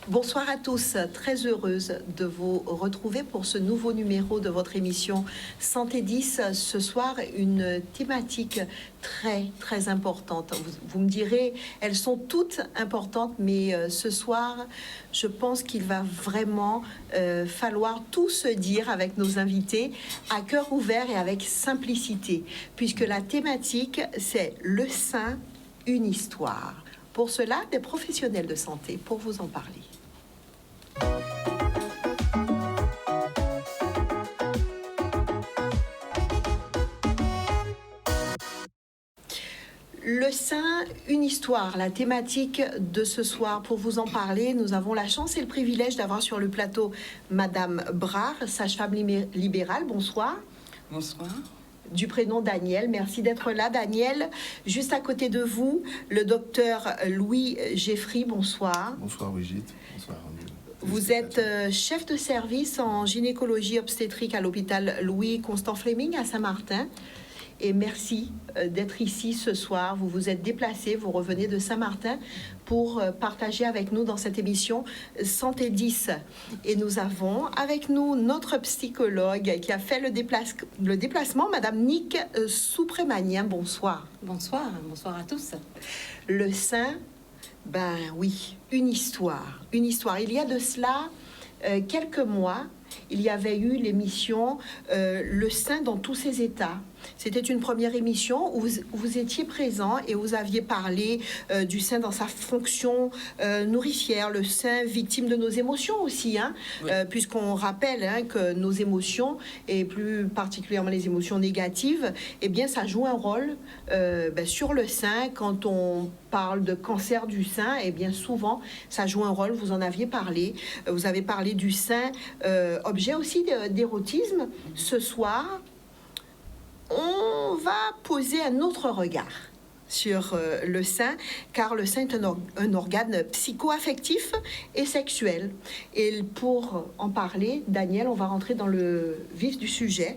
Bonsoir à tous, très heureuse de vous retrouver pour ce nouveau numéro de votre émission Santé 10. Ce soir, une thématique très importante. Vous me direz, elles sont toutes importantes, mais ce soir, je pense qu'il va vraiment falloir tout se dire avec nos invités à cœur ouvert et avec simplicité, puisque la thématique, c'est le sein, une histoire. Pour cela, des professionnels de santé pour vous en parler. Le sein, une histoire, la thématique de ce soir. Pour vous en parler, nous avons la chance et le privilège d'avoir sur le plateau Madame Brard, sage-femme libérale. Bonsoir. Bonsoir. Du prénom Daniel. Merci d'être là, Daniel. Juste à côté de vous, le docteur Louis Geffry. Bonsoir. Bonsoir, Brigitte. Bonsoir. Vous êtes chef de service en gynécologie obstétrique à l'hôpital Louis-Constant Fleming à Saint-Martin. Et merci d'être ici ce soir. Vous vous êtes déplacé, vous revenez de Saint-Martin pour partager avec nous dans cette émission Santé 10. Et nous avons avec nous notre psychologue qui a fait le déplacement, Madame Nick Souprémanien. Bonsoir. Bonsoir, bonsoir à tous. Le sein, ben oui, une histoire. Une histoire. Il y a de cela quelques mois, il y avait eu l'émission Le sein dans tous ses états. C'était une première émission où vous étiez présent et vous aviez parlé du sein dans sa fonction nourricière, le sein victime de nos émotions aussi, hein, oui. Puisqu'on rappelle que nos émotions, et plus particulièrement les émotions négatives, eh bien, ça joue un rôle sur le sein. Quand on parle de cancer du sein, eh bien, souvent, ça joue un rôle. Vous en aviez parlé. Vous avez parlé du sein, objet aussi d'érotisme. Ce soir, on va poser un autre regard sur le sein, car le sein est un organe psycho-affectif et sexuel. Et pour en parler, Daniel, on va rentrer dans le vif du sujet.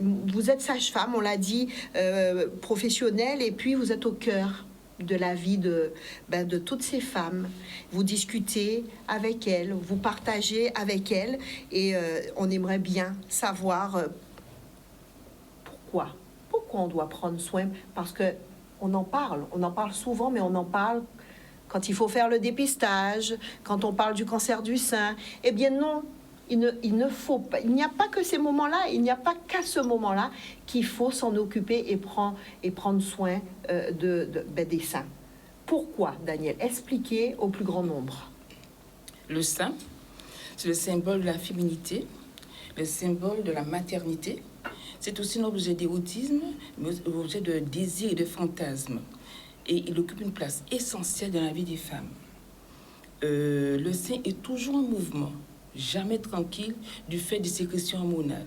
Vous êtes sage-femme, on l'a dit, professionnelle, et puis vous êtes au cœur de la vie de toutes ces femmes. Vous discutez avec elles, vous partagez avec elles, et on aimerait bien savoir pourquoi on doit prendre soin, parce que on en parle souvent, mais on en parle quand il faut faire le dépistage, quand on parle du cancer du sein. Eh bien non, il ne faut pas, il n'y a pas que ces moments-là, il n'y a pas qu'à ce moment-là qu'il faut s'en occuper et prendre soin des seins. Pourquoi, Daniel? Expliquez au plus grand nombre. Le sein, c'est le symbole de la féminité, le symbole de la maternité. C'est aussi un objet d'érotisme, mais un objet de désir et de fantasme. Et il occupe une place essentielle dans la vie des femmes. Le sein est toujours en mouvement, jamais tranquille, du fait des sécrétions hormonales.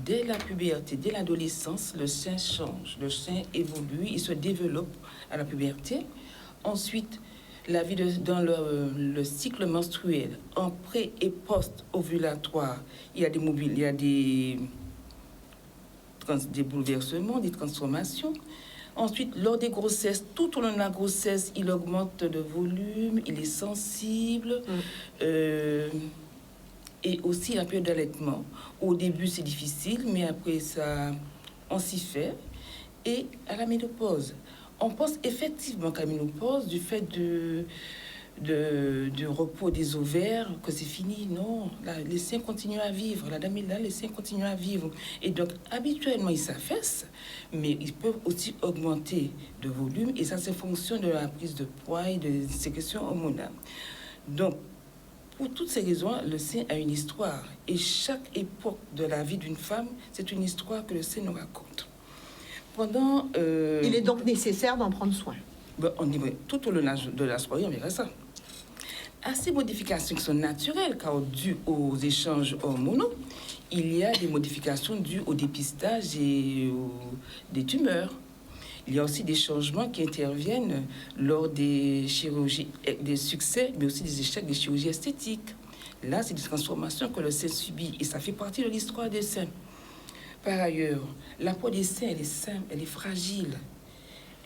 Dès la puberté, dès l'adolescence, le sein change, le sein évolue, il se développe à la puberté. Ensuite, la vie dans le cycle menstruel, en pré- et post-ovulatoire, il y a des bouleversements, des transformations. Ensuite, lors des grossesses, tout au long de la grossesse, il augmente de volume, il est sensible. Et aussi la période d'allaitement. Au début, c'est difficile, mais après, on s'y fait. Et à la ménopause, on pense effectivement qu'à la ménopause, du fait du repos des ovaires, que c'est fini. Non, les seins continuent à vivre. La dame est là, les seins continuent à vivre. Et donc, habituellement, ils s'affaissent, mais ils peuvent aussi augmenter de volume. Et ça, c'est fonction de la prise de poids et des sécrétions hormonales. Donc, pour toutes ces raisons, le sein a une histoire. Et chaque époque de la vie d'une femme, c'est une histoire que le sein nous raconte. Il est donc nécessaire d'en prendre soin. On dit, tout au long de la soirée, on verra ça. À ces modifications qui sont naturelles, car dues aux échanges hormonaux, il y a des modifications dues au dépistage et des tumeurs. Il y a aussi des changements qui interviennent lors des chirurgies, des succès, mais aussi des échecs des chirurgies esthétiques. Là, c'est des transformations que le sein subit et ça fait partie de l'histoire des seins. Par ailleurs, la peau des seins, elle est fragile,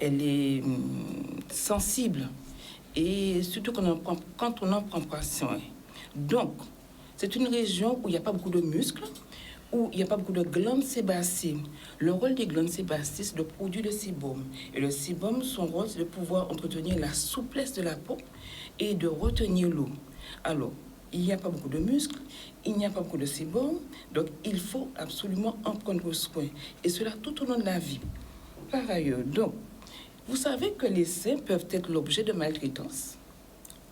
elle est sensible. et surtout quand on n'en prend pas soin. Donc, c'est une région où il n'y a pas beaucoup de muscles, où il n'y a pas beaucoup de glandes sébacées. Le rôle des glandes sébacées, c'est de produire le sébum. Et le sébum, son rôle, c'est de pouvoir entretenir la souplesse de la peau et de retenir l'eau. Alors, il n'y a pas beaucoup de muscles, il n'y a pas beaucoup de sébum, donc il faut absolument en prendre soin. Et cela tout au long de la vie. Par ailleurs, donc, vous savez que les seins peuvent être l'objet de maltraitance.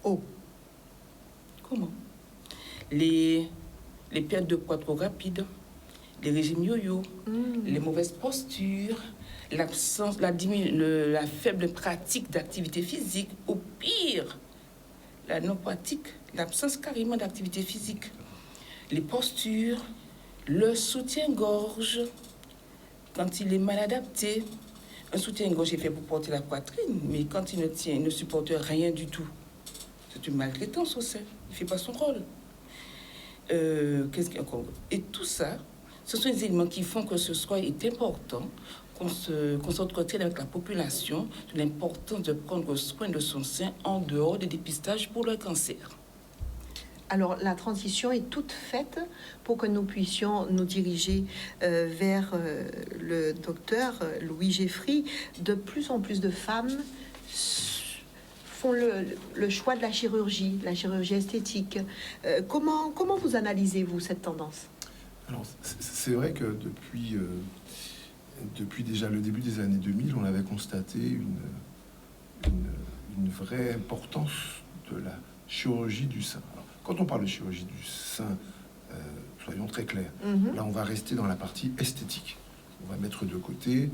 Oh, Comment? Les pertes de poids trop rapides, les régimes yo-yo, les mauvaises postures, la faible pratique d'activité physique, ou pire, la non-pratique, l'absence carrément d'activité physique, les postures, le soutien-gorge, quand il est mal adapté. Un soutien-gorge est fait pour porter la poitrine, mais quand il ne supporte rien du tout, c'est une maltraitance au sein. Il ne fait pas son rôle. Qu'est-ce qu'il y a encore? Et tout ça, ce sont des éléments qui font que ce soir est important qu'on s'entretienne avec la population de l'importance de prendre soin de son sein en dehors des dépistages pour le cancer. alors la transition est toute faite pour que nous puissions nous diriger vers le docteur Louis Geffry. De plus en plus de femmes font le choix de la chirurgie esthétique. Comment vous analysez-vous cette tendance? Alors, c'est vrai que depuis déjà le début des années 2000, on avait constaté une vraie importance de la chirurgie du sein. Alors, quand on parle de chirurgie du sein, soyons très clairs, là on va rester dans la partie esthétique. On va mettre de côté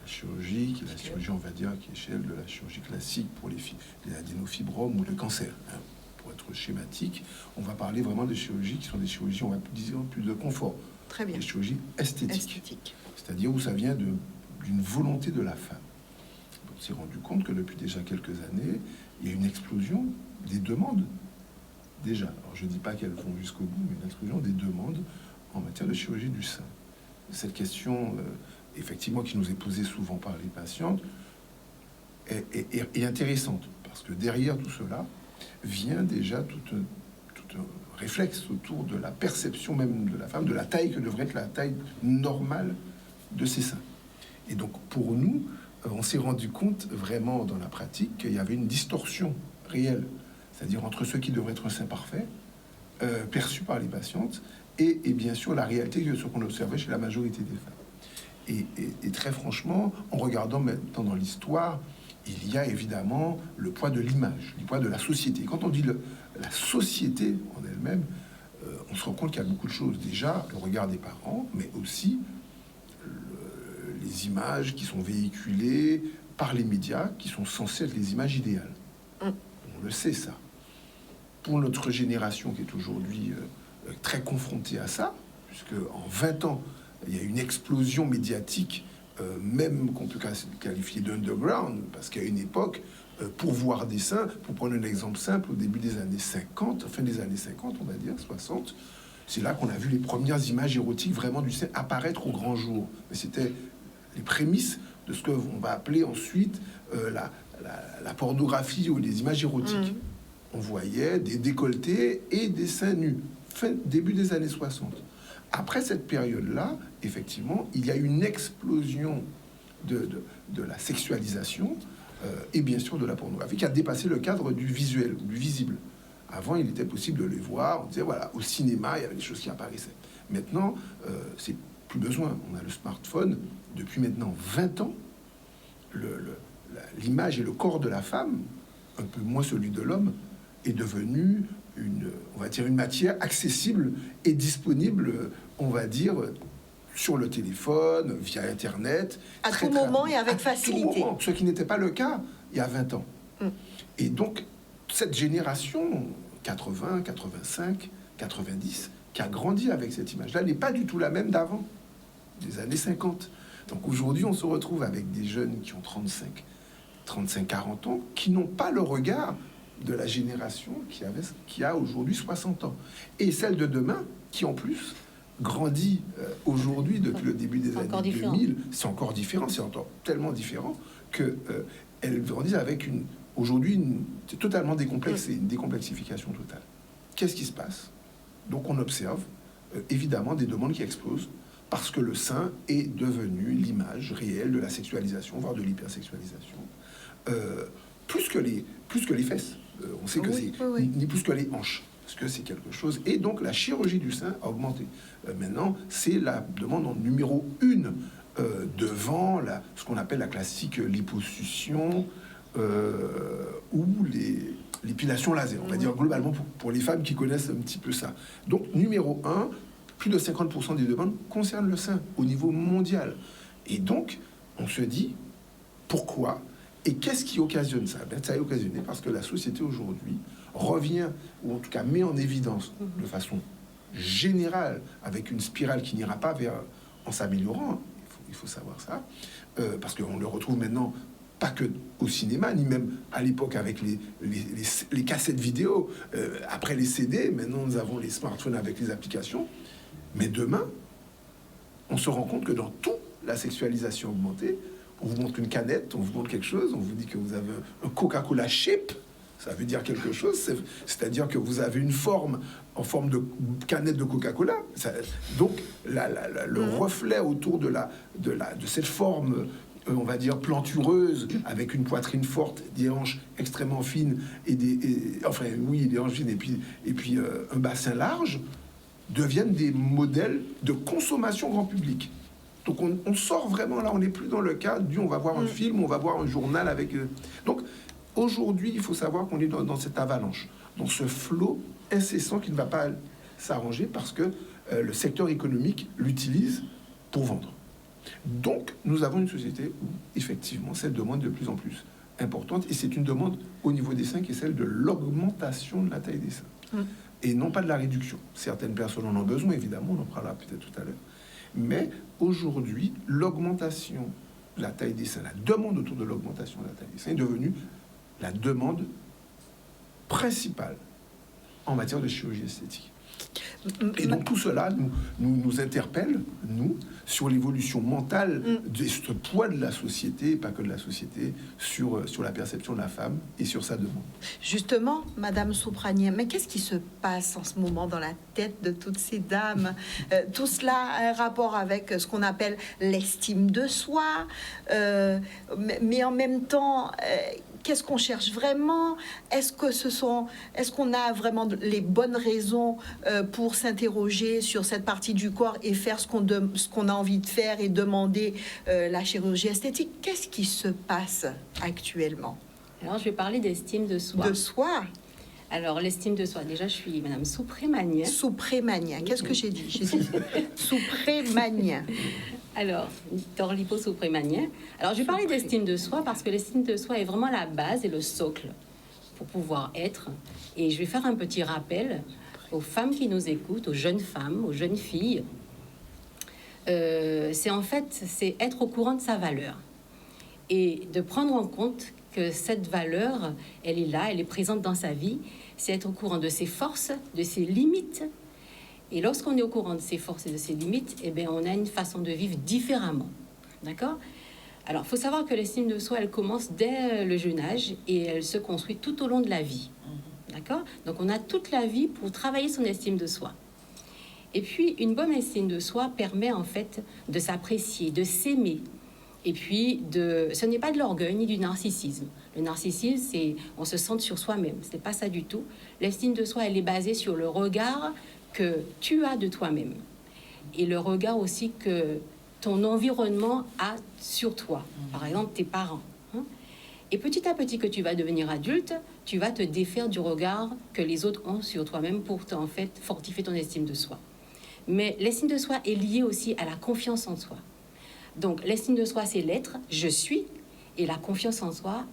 la chirurgie, qui est la chirurgie, on va dire, qui est échelle de la chirurgie classique pour les adénofibromes ou le cancer. Hein. Pour être schématique, on va parler vraiment de chirurgies qui sont des chirurgies, on va dire, plus de confort. Très bien. Des chirurgies esthétiques. C'est-à-dire où ça vient d'une volonté de la femme. On s'est rendu compte que depuis déjà quelques années, il y a une explosion des demandes. Déjà, alors je ne dis pas qu'elles vont jusqu'au bout, mais une explosion des demandes en matière de chirurgie du sein. Cette question, effectivement, qui nous est posée souvent par les patientes, est intéressante, parce que derrière tout cela vient déjà tout un réflexe autour de la perception même de la femme, de la taille que devrait être la taille normale de ses seins. Et donc, pour nous, on s'est rendu compte vraiment dans la pratique qu'il y avait une distorsion réelle, c'est-à-dire entre ce qui devrait être un sein parfait, perçu par les patientes, et bien sûr la réalité de ce qu'on observait chez la majorité des femmes. Et très franchement, en regardant maintenant dans l'histoire, il y a évidemment le poids de l'image, le poids de la société. Quand on dit la société en elle-même, on se rend compte qu'il y a beaucoup de choses. Déjà, le regard des parents, mais aussi les images qui sont véhiculées par les médias, qui sont censées être les images idéales. On le sait, ça. Pour notre génération qui est aujourd'hui très confrontée à ça, puisque en 20 ans, il y a une explosion médiatique, même qu'on peut qualifier d'underground, parce qu'à une époque, pour voir des seins, pour prendre un exemple simple, au début des années 50, fin des années 50, on va dire, 60, c'est là qu'on a vu les premières images érotiques vraiment du sein apparaître au grand jour. Mais c'était les prémices de ce qu'on va appeler ensuite la pornographie ou les images érotiques. On voyait des décolletés et des seins nus, début des années 60. Après cette période-là, effectivement, il y a une explosion de la sexualisation et bien sûr de la pornographie qui a dépassé le cadre du visuel, du visible. Avant, il était possible de les voir. On disait, voilà, au cinéma, il y avait des choses qui apparaissaient. Maintenant, c'est plus besoin. On a le smartphone. Depuis maintenant 20 ans, l'image et le corps de la femme, un peu moins celui de l'homme, est devenu on va dire une matière accessible et disponible, on va dire, sur le téléphone, via Internet. À tout moment et avec facilité. Moment, ce qui n'était pas le cas il y a 20 ans. Et donc, cette génération 80, 85, 90, qui a grandi avec cette image-là, n'est pas du tout la même d'avant, des années 50. Donc aujourd'hui, on se retrouve avec des jeunes qui ont 35, 40 ans, qui n'ont pas le regard de la génération qui a aujourd'hui 60 ans. Et celle de demain, qui en plus grandit aujourd'hui depuis le début des années 2000, c'est encore différent, c'est encore tellement différent que elles grandissent avec Aujourd'hui, c'est totalement décomplexé, une décomplexification totale. Qu'est-ce qui se passe? Donc on observe évidemment des demandes qui explosent parce que le sein est devenu l'image réelle de la sexualisation, voire de l'hypersexualisation, plus que les fesses. On sait que ni plus que les hanches, parce que c'est quelque chose. Et donc la chirurgie du sein a augmenté. Maintenant, c'est la demande en numéro 1 devant ce qu'on appelle la classique liposuction ou l'épilation laser. On va dire globalement pour les femmes qui connaissent un petit peu ça. Donc numéro 1, plus de 50% des demandes concernent le sein au niveau mondial. Et donc, on se dit, pourquoi? Et qu'est-ce qui occasionne ça? Ça est occasionné parce que la société aujourd'hui revient, ou en tout cas met en évidence de façon générale, avec une spirale qui n'ira pas en s'améliorant, hein, il faut savoir ça, parce qu'on le retrouve maintenant pas que au cinéma, ni même à l'époque avec les cassettes vidéo, après les CD, maintenant nous avons les smartphones avec les applications. Mais demain, on se rend compte que dans toute la sexualisation augmentée, on vous montre une canette, on vous montre quelque chose, on vous dit que vous avez un Coca-Cola shape, ça veut dire quelque chose, c'est-à-dire que vous avez une forme en forme de canette de Coca-Cola. Donc, le reflet autour de cette forme, on va dire, plantureuse, avec une poitrine forte, des hanches extrêmement fines, des hanches fines, et puis un bassin large, deviennent des modèles de consommation grand public. Donc on sort vraiment, là on n'est plus dans le cadre du on va voir un film, on va voir un journal avec... Donc aujourd'hui il faut savoir qu'on est dans cette avalanche, dans ce flot incessant qui ne va pas s'arranger parce que le secteur économique l'utilise pour vendre. Donc nous avons une société où effectivement cette demande est de plus en plus importante et c'est une demande au niveau des seins qui est celle de l'augmentation de la taille des seins. Et non pas de la réduction. Certaines personnes en ont besoin, évidemment, on en parlera peut-être tout à l'heure. Mais aujourd'hui, l'augmentation de la taille des seins, la demande autour de l'augmentation de la taille des seins est devenue la demande principale en matière de chirurgie esthétique. Et donc tout cela nous interpelle, nous, sur l'évolution mentale de ce poids de la société, et pas que de la société, sur la perception de la femme et sur sa demande. Justement, Madame Soupragnier, mais qu'est-ce qui se passe en ce moment dans la tête de toutes ces dames? Tout cela a un rapport avec ce qu'on appelle l'estime de soi, mais en même temps... qu'est-ce qu'on cherche vraiment? Est-ce qu'on a vraiment les bonnes raisons pour s'interroger sur cette partie du corps et faire ce qu'on a envie de faire et demander la chirurgie esthétique? Qu'est-ce qui se passe actuellement? Alors, je vais parler d'estime de soi. De soi? Alors, l'estime de soi, déjà, je suis Madame Soupragnier. Soupragnier, qu'est-ce que j'ai dit? J'ai dit Soupragnier. Alors, Torlipo Soupragnier. Alors, je vais parler d'estime de soi parce que l'estime de soi est vraiment la base et le socle pour pouvoir être. Et je vais faire un petit rappel aux femmes qui nous écoutent, aux jeunes femmes, aux jeunes filles. C'est être au courant de sa valeur et de prendre en compte que cette valeur, elle est là, elle est présente dans sa vie. C'est être au courant de ses forces, de ses limites. Et lorsqu'on est au courant de ses forces et de ses limites, eh bien, on a une façon de vivre différemment. D'accord? Alors, il faut savoir que l'estime de soi, elle commence dès le jeune âge et elle se construit tout au long de la vie. D'accord? Donc, on a toute la vie pour travailler son estime de soi. Et puis, une bonne estime de soi permet en fait de s'apprécier, de s'aimer. Et puis, ce n'est pas de l'orgueil ni du narcissisme. Le narcissisme, c'est on se centre sur soi-même. Ce n'est pas ça du tout. L'estime de soi, elle est basée sur le regard que tu as de toi-même et le regard aussi que ton environnement a sur toi, par exemple tes parents. Et petit à petit que tu vas devenir adulte, tu vas te défaire du regard que les autres ont sur toi-même pour en fait fortifier ton estime de soi. Mais l'estime de soi est liée aussi à la confiance en soi. Donc l'estime de soi, c'est l'être, je suis, et la confiance en soi,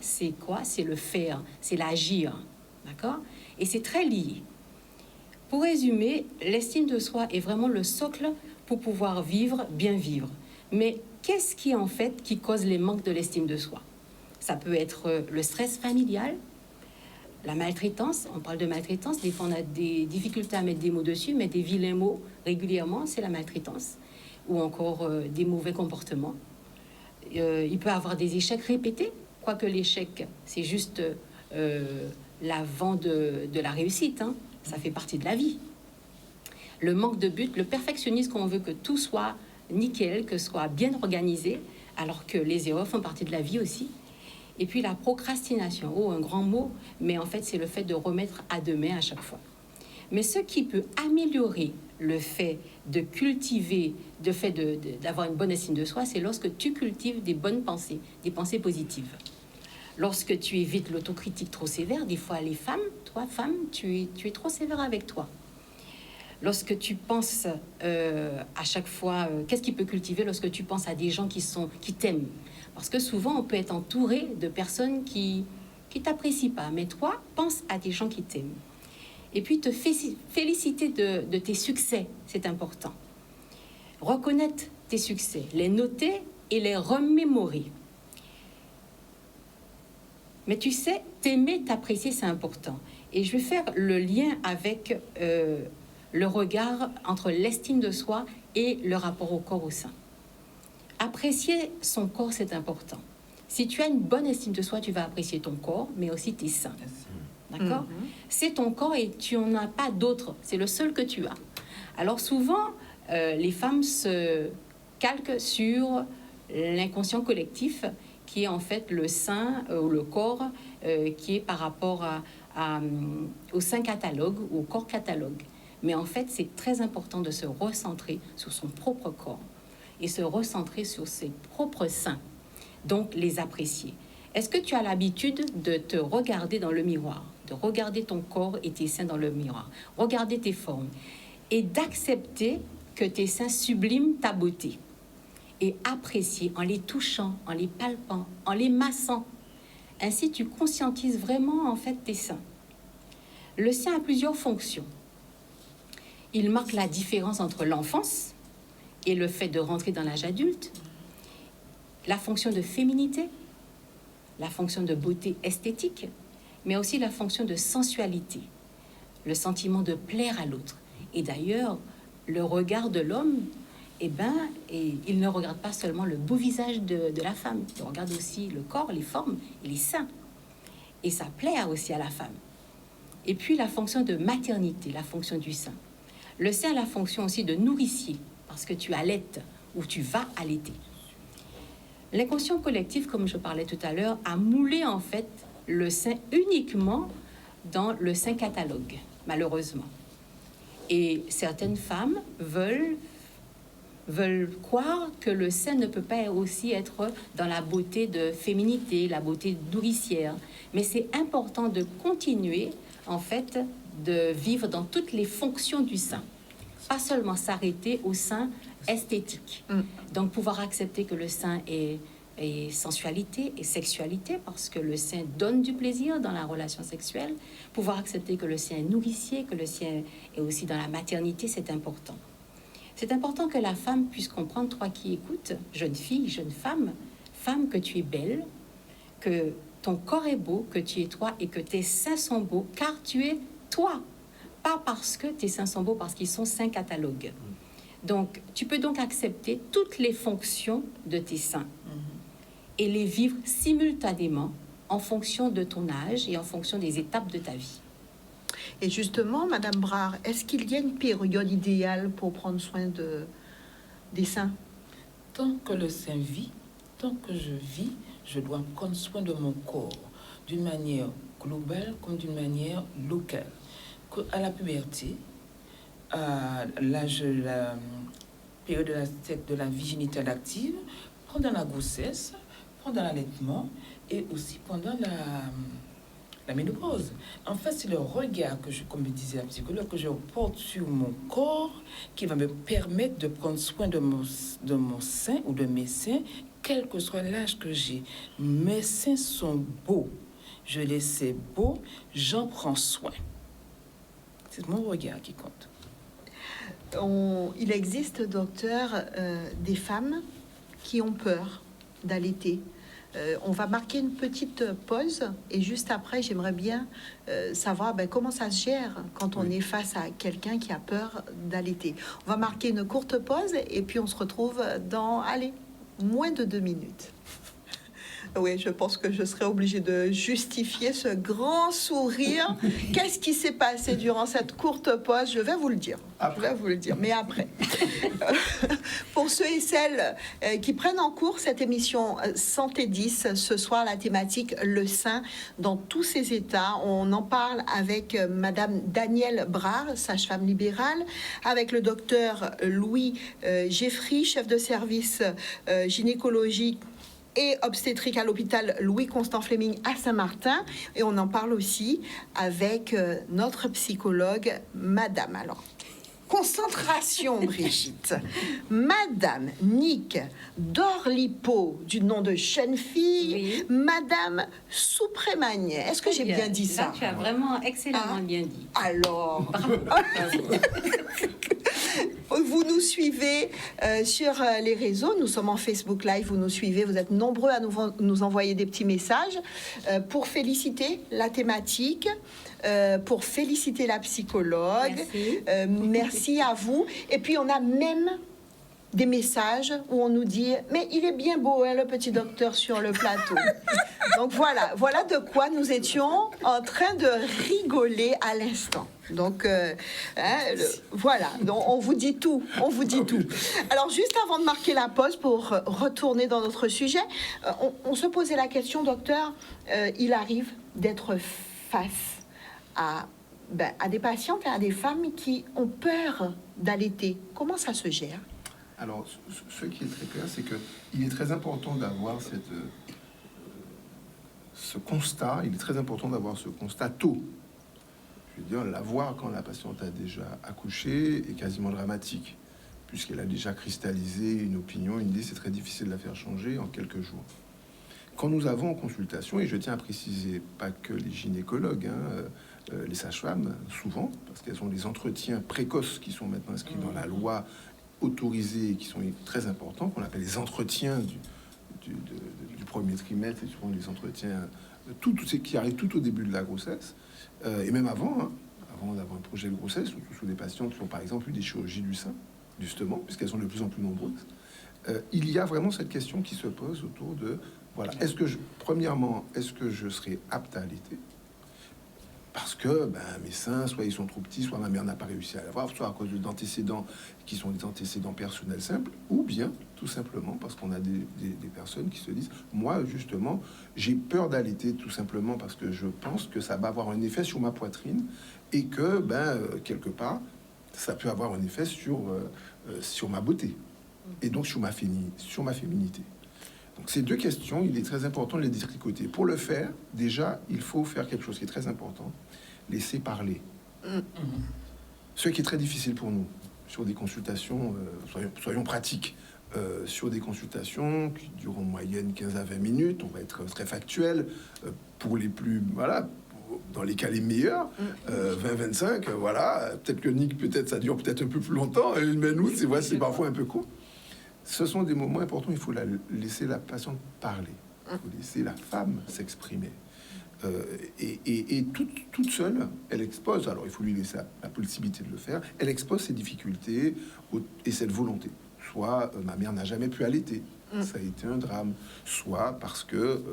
c'est quoi? C'est le faire, c'est l'agir, d'accord? Et c'est très lié. Pour résumer, l'estime de soi est vraiment le socle pour pouvoir vivre, bien vivre. Mais qu'est-ce qui cause les manques de l'estime de soi? Ça peut être le stress familial, la maltraitance. On parle de maltraitance, des fois on a des difficultés à mettre des mots dessus, mais des vilains mots régulièrement, c'est la maltraitance. Ou encore des mauvais comportements. Il peut y avoir des échecs répétés, quoique l'échec, c'est juste l'avant de la réussite, hein. Ça fait partie de la vie. Le manque de but, le perfectionnisme, qu'on veut que tout soit nickel, que ce soit bien organisé, alors que les erreurs font partie de la vie aussi. Et puis la procrastination, un grand mot, mais en fait c'est le fait de remettre à demain à chaque fois. Mais ce qui peut améliorer le fait de cultiver, d'avoir une bonne estime de soi, c'est lorsque tu cultives des bonnes pensées, des pensées positives. Lorsque tu évites l'autocritique trop sévère, des fois les femmes, toi femme, tu es trop sévère avec toi. Lorsque tu penses à chaque fois, qu'est-ce qui peut cultiver lorsque tu penses à des gens qui t'aiment? Parce que souvent, on peut être entouré de personnes qui t'apprécient pas. Mais toi, pense à des gens qui t'aiment. Et puis, te féliciter de tes succès, c'est important. Reconnaître tes succès, les noter et les remémorer. Mais tu sais, t'aimer, t'apprécier, c'est important. Et je vais faire le lien avec le regard entre l'estime de soi et le rapport au corps, au sein. Apprécier son corps, c'est important. Si tu as une bonne estime de soi, tu vas apprécier ton corps, mais aussi tes seins. D'accord ? C'est ton corps et tu n'en as pas d'autre. C'est le seul que tu as. Alors souvent, les femmes se calquent sur l'inconscient collectif, qui est en fait le sein ou le corps, qui est par rapport au sein catalogue ou au corps catalogue. Mais en fait, c'est très important de se recentrer sur son propre corps et se recentrer sur ses propres seins, donc les apprécier. Est-ce que tu as l'habitude de te regarder dans le miroir, de regarder ton corps et tes seins dans le miroir, regarder tes formes et d'accepter que tes seins subliment ta beauté et apprécier en les touchant, en les palpant, en les massant. Ainsi, tu conscientises vraiment en fait tes seins. Le sein a plusieurs fonctions. Il marque la différence entre l'enfance et le fait de rentrer dans l'âge adulte, la fonction de féminité, la fonction de beauté esthétique, mais aussi la fonction de sensualité, le sentiment de plaire à l'autre. Et d'ailleurs, le regard de l'homme, il ne regarde pas seulement le beau visage de la femme, il regarde aussi le corps, les formes et les seins. Et ça plaît aussi à la femme. Et puis la fonction de maternité, la fonction du sein. Le sein a la fonction aussi de nourricier, parce que tu allaites ou tu vas allaiter. L'inconscient collectif, comme je parlais tout à l'heure, a moulé en fait le sein uniquement dans le sein catalogue, malheureusement. Et certaines femmes veulent croire que le sein ne peut pas aussi être dans la beauté de féminité, la beauté nourricière. Mais c'est important de continuer, en fait, de vivre dans toutes les fonctions du sein. Pas seulement s'arrêter au sein esthétique. Donc, pouvoir accepter que le sein est sensualité et sexualité, parce que le sein donne du plaisir dans la relation sexuelle. Pouvoir accepter que le sein est nourricier, que le sein est aussi dans la maternité, c'est important. C'est important que la femme puisse comprendre, toi qui écoutes, jeune fille, jeune femme, femme, que tu es belle, que ton corps est beau, que tu es toi et que tes seins sont beaux, car tu es toi. Pas parce que tes seins sont beaux, parce qu'ils sont seins catalogues. Donc, tu peux donc accepter toutes les fonctions de tes seins et les vivre simultanément en fonction de ton âge et en fonction des étapes de ta vie. Et justement, Madame Brard, est-ce qu'il y a une période idéale pour prendre soin des seins? Tant que le sein vit, tant que je vis, je dois prendre soin de mon corps d'une manière globale comme d'une manière locale. À la puberté, à l'âge, la période de la virginité active, pendant la grossesse, pendant l'allaitement et aussi pendant la ménopause. En fait, c'est le regard que comme me disait la psychologue, que je porte sur mon corps qui va me permettre de prendre soin de mon sein ou de mes seins, quel que soit l'âge que j'ai. Mes seins sont beaux, je les sais beaux, j'en prends soin. C'est mon regard qui compte. Il existe, docteur, des femmes qui ont peur d'allaiter. On va marquer une petite pause et juste après, j'aimerais bien savoir comment ça se gère quand on est face à quelqu'un qui a peur d'allaiter. On va marquer une courte pause et puis on se retrouve dans, moins de 2 minutes. Oui, je pense que je serai obligée de justifier ce grand sourire. Qu'est-ce qui s'est passé durant cette courte pause? Je vais vous le dire. Après. Je vais vous le dire, mais après. Pour ceux et celles qui prennent en cours cette émission Santé 10, ce soir, la thématique le sein dans tous ses états. On en parle avec Madame Danielle Brard, sage-femme libérale, avec le docteur Louis Geffry, chef de service gynécologique et obstétrique à l'hôpital Louis-Constant Fleming à Saint-Martin. Et on en parle aussi avec notre psychologue, Madame. Alors, concentration, Brigitte. Madame Nick Dorlipo, du nom de jeune fille, Oui. Madame Souprémanier. Est-ce que j'ai bien dit ça? Là, tu as vraiment excellemment bien dit. Alors, vous nous suivez sur les réseaux, nous sommes en Facebook Live, vous nous suivez, vous êtes nombreux à nous envoyer des petits messages pour féliciter la thématique, pour féliciter la psychologue. Merci. Merci à vous. Et puis on a même des messages où on nous dit « Mais il est bien beau, hein, le petit docteur sur le plateau. » Donc voilà de quoi nous étions en train de rigoler à l'instant. Donc voilà, donc on vous dit tout, Alors juste avant de marquer la pause pour retourner dans notre sujet, on se posait la question, docteur, il arrive d'être face à des patientes et à des femmes qui ont peur d'allaiter. Comment ça se gère? Alors, ce qui est très clair, c'est qu'il est très important d'avoir ce constat. Il est très important d'avoir ce constat tôt. Je veux dire, l'avoir quand la patiente a déjà accouché est quasiment dramatique, puisqu'elle a déjà cristallisé une opinion, une idée. C'est très difficile de la faire changer en quelques jours. Quand nous avons en consultation, et je tiens à préciser, pas que les gynécologues, les sages-femmes, souvent, parce qu'elles ont des entretiens précoces qui sont maintenant inscrits dans la loi, autorisés, qui sont très importants, qu'on appelle les entretiens du premier trimestre, et souvent les entretiens, tout ce qui arrive tout au début de la grossesse, et même avant d'avoir un projet de grossesse, surtout sur des patients qui ont par exemple eu des chirurgies du sein, justement, puisqu'elles sont de plus en plus nombreuses. Il y a vraiment cette question qui se pose autour de, voilà, premièrement, est-ce que je serai apte à allaiter? Parce que mes seins, soit ils sont trop petits, soit ma mère n'a pas réussi à l'avoir, soit à cause d'antécédents qui sont des antécédents personnels simples, ou bien tout simplement parce qu'on a des personnes qui se disent, moi justement, j'ai peur d'allaiter tout simplement parce que je pense que ça va avoir un effet sur ma poitrine et que quelque part, ça peut avoir un effet sur ma beauté et donc sur ma féminité. Donc ces deux questions, il est très important de les détricoter. Pour le faire, déjà, il faut faire quelque chose qui est très important, laisser parler. Ce qui est très difficile pour nous, sur des consultations, soyons pratiques, sur des consultations qui durent en moyenne 15 à 20 minutes, on va être très factuel, pour les plus, voilà, dans les cas les meilleurs, 20-25, voilà, peut-être que Nick, ça dure peut-être un peu plus longtemps, mais nous, c'est parfois un peu court. Ce sont des moments importants, il faut laisser la patiente parler, il faut laisser la femme s'exprimer. Et toute seule, elle expose, alors il faut lui laisser la possibilité de le faire, elle expose ses difficultés et cette volonté. Soit ma mère n'a jamais pu allaiter, ça a été un drame, soit parce que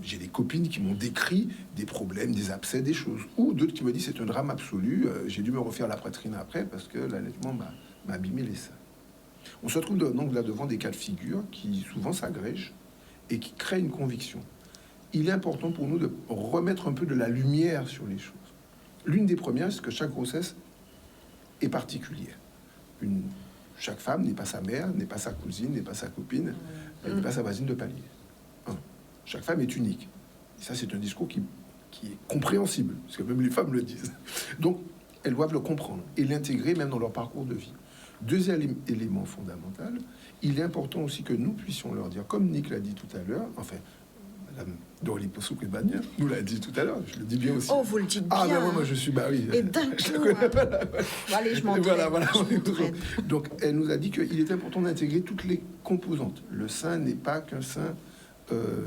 j'ai des copines qui m'ont décrit des problèmes, des abcès, des choses, ou d'autres qui me disent c'est un drame absolu, j'ai dû me refaire la poitrine après parce que l'allaitement m'a abîmé les seins. On se retrouve donc là devant des cas de figure qui souvent s'agrègent et qui créent une conviction. Il est important pour nous de remettre un peu de la lumière sur les choses. L'une des premières, c'est que chaque grossesse est particulière. Chaque femme n'est pas sa mère, n'est pas sa cousine, n'est pas sa copine, elle n'est pas sa voisine de palier. Chaque femme est unique. Et ça, c'est un discours qui est compréhensible, parce que même les femmes le disent. Donc, elles doivent le comprendre et l'intégrer même dans leur parcours de vie. Deuxième élément fondamental, il est important aussi que nous puissions leur dire, comme Nick l'a dit tout à l'heure, enfin, Madame Dorlipo Souprémanier nous l'a dit tout à l'heure, je le dis bien aussi. Oh, vous le dites bien. Ah, ben moi je suis, oui. Et d'un coup, allez, je m'entraîne. Voilà. Donc, elle nous a dit qu'il est important d'intégrer toutes les composantes. Le sein n'est pas qu'un sein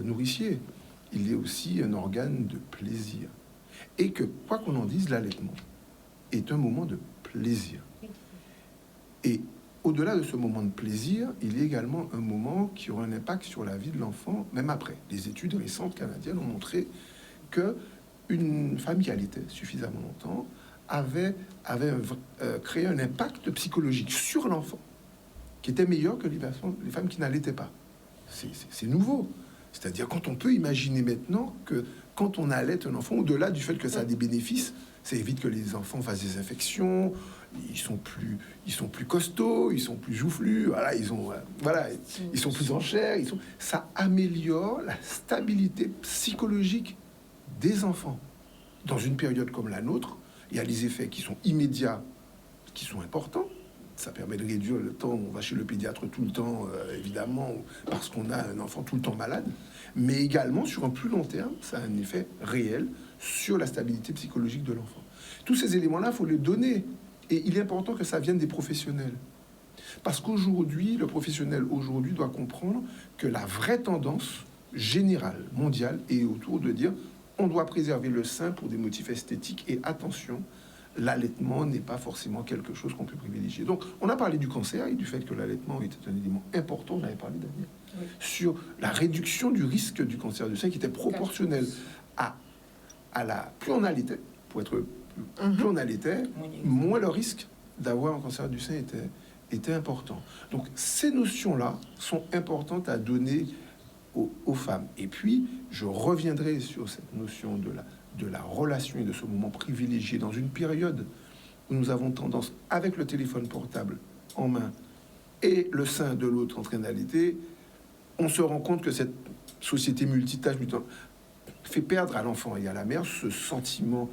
nourricier, il est aussi un organe de plaisir. Et que, quoi qu'on en dise, l'allaitement est un moment de plaisir. Et au-delà de ce moment de plaisir, il y a également un moment qui aura un impact sur la vie de l'enfant, même après. Les études récentes canadiennes ont montré que une femme qui allaitait suffisamment longtemps avait créé un impact psychologique sur l'enfant qui était meilleur que les femmes qui n'allaitaient pas. C'est nouveau. C'est-à-dire quand on peut imaginer maintenant que quand on allaite un enfant, au-delà du fait que ça a des bénéfices, ça évite que les enfants fassent des infections, ils sont plus costauds, ils sont plus joufflus, ils sont plus en chair, ça améliore la stabilité psychologique des enfants. Dans une période comme la nôtre, il y a les effets qui sont immédiats, qui sont importants. Ça permet de réduire le temps, on va chez le pédiatre tout le temps, évidemment, parce qu'on a un enfant tout le temps malade, mais également, sur un plus long terme, ça a un effet réel sur la stabilité psychologique de l'enfant. Tous ces éléments-là, il faut les donner, et il est important que ça vienne des professionnels. Parce qu'aujourd'hui, le professionnel aujourd'hui doit comprendre que la vraie tendance générale, mondiale, est autour de dire on doit préserver le sein pour des motifs esthétiques, et attention, l'allaitement n'est pas forcément quelque chose qu'on peut privilégier. Donc, on a parlé du cancer et du fait que l'allaitement était un élément important, j'avais parlé Daniel, sur la réduction du risque du cancer du sein qui était proportionnel à la... Plus on allaitait, pour être... Plus on allaitait, moins le risque d'avoir un cancer du sein était important. Donc, ces notions-là sont importantes à donner aux femmes. Et puis, je reviendrai sur cette notion de la relation et de ce moment privilégié dans une période où nous avons tendance, avec le téléphone portable en main et le sein de l'autre en train d'allaiter, on se rend compte que cette société multitâche fait perdre à l'enfant et à la mère ce sentiment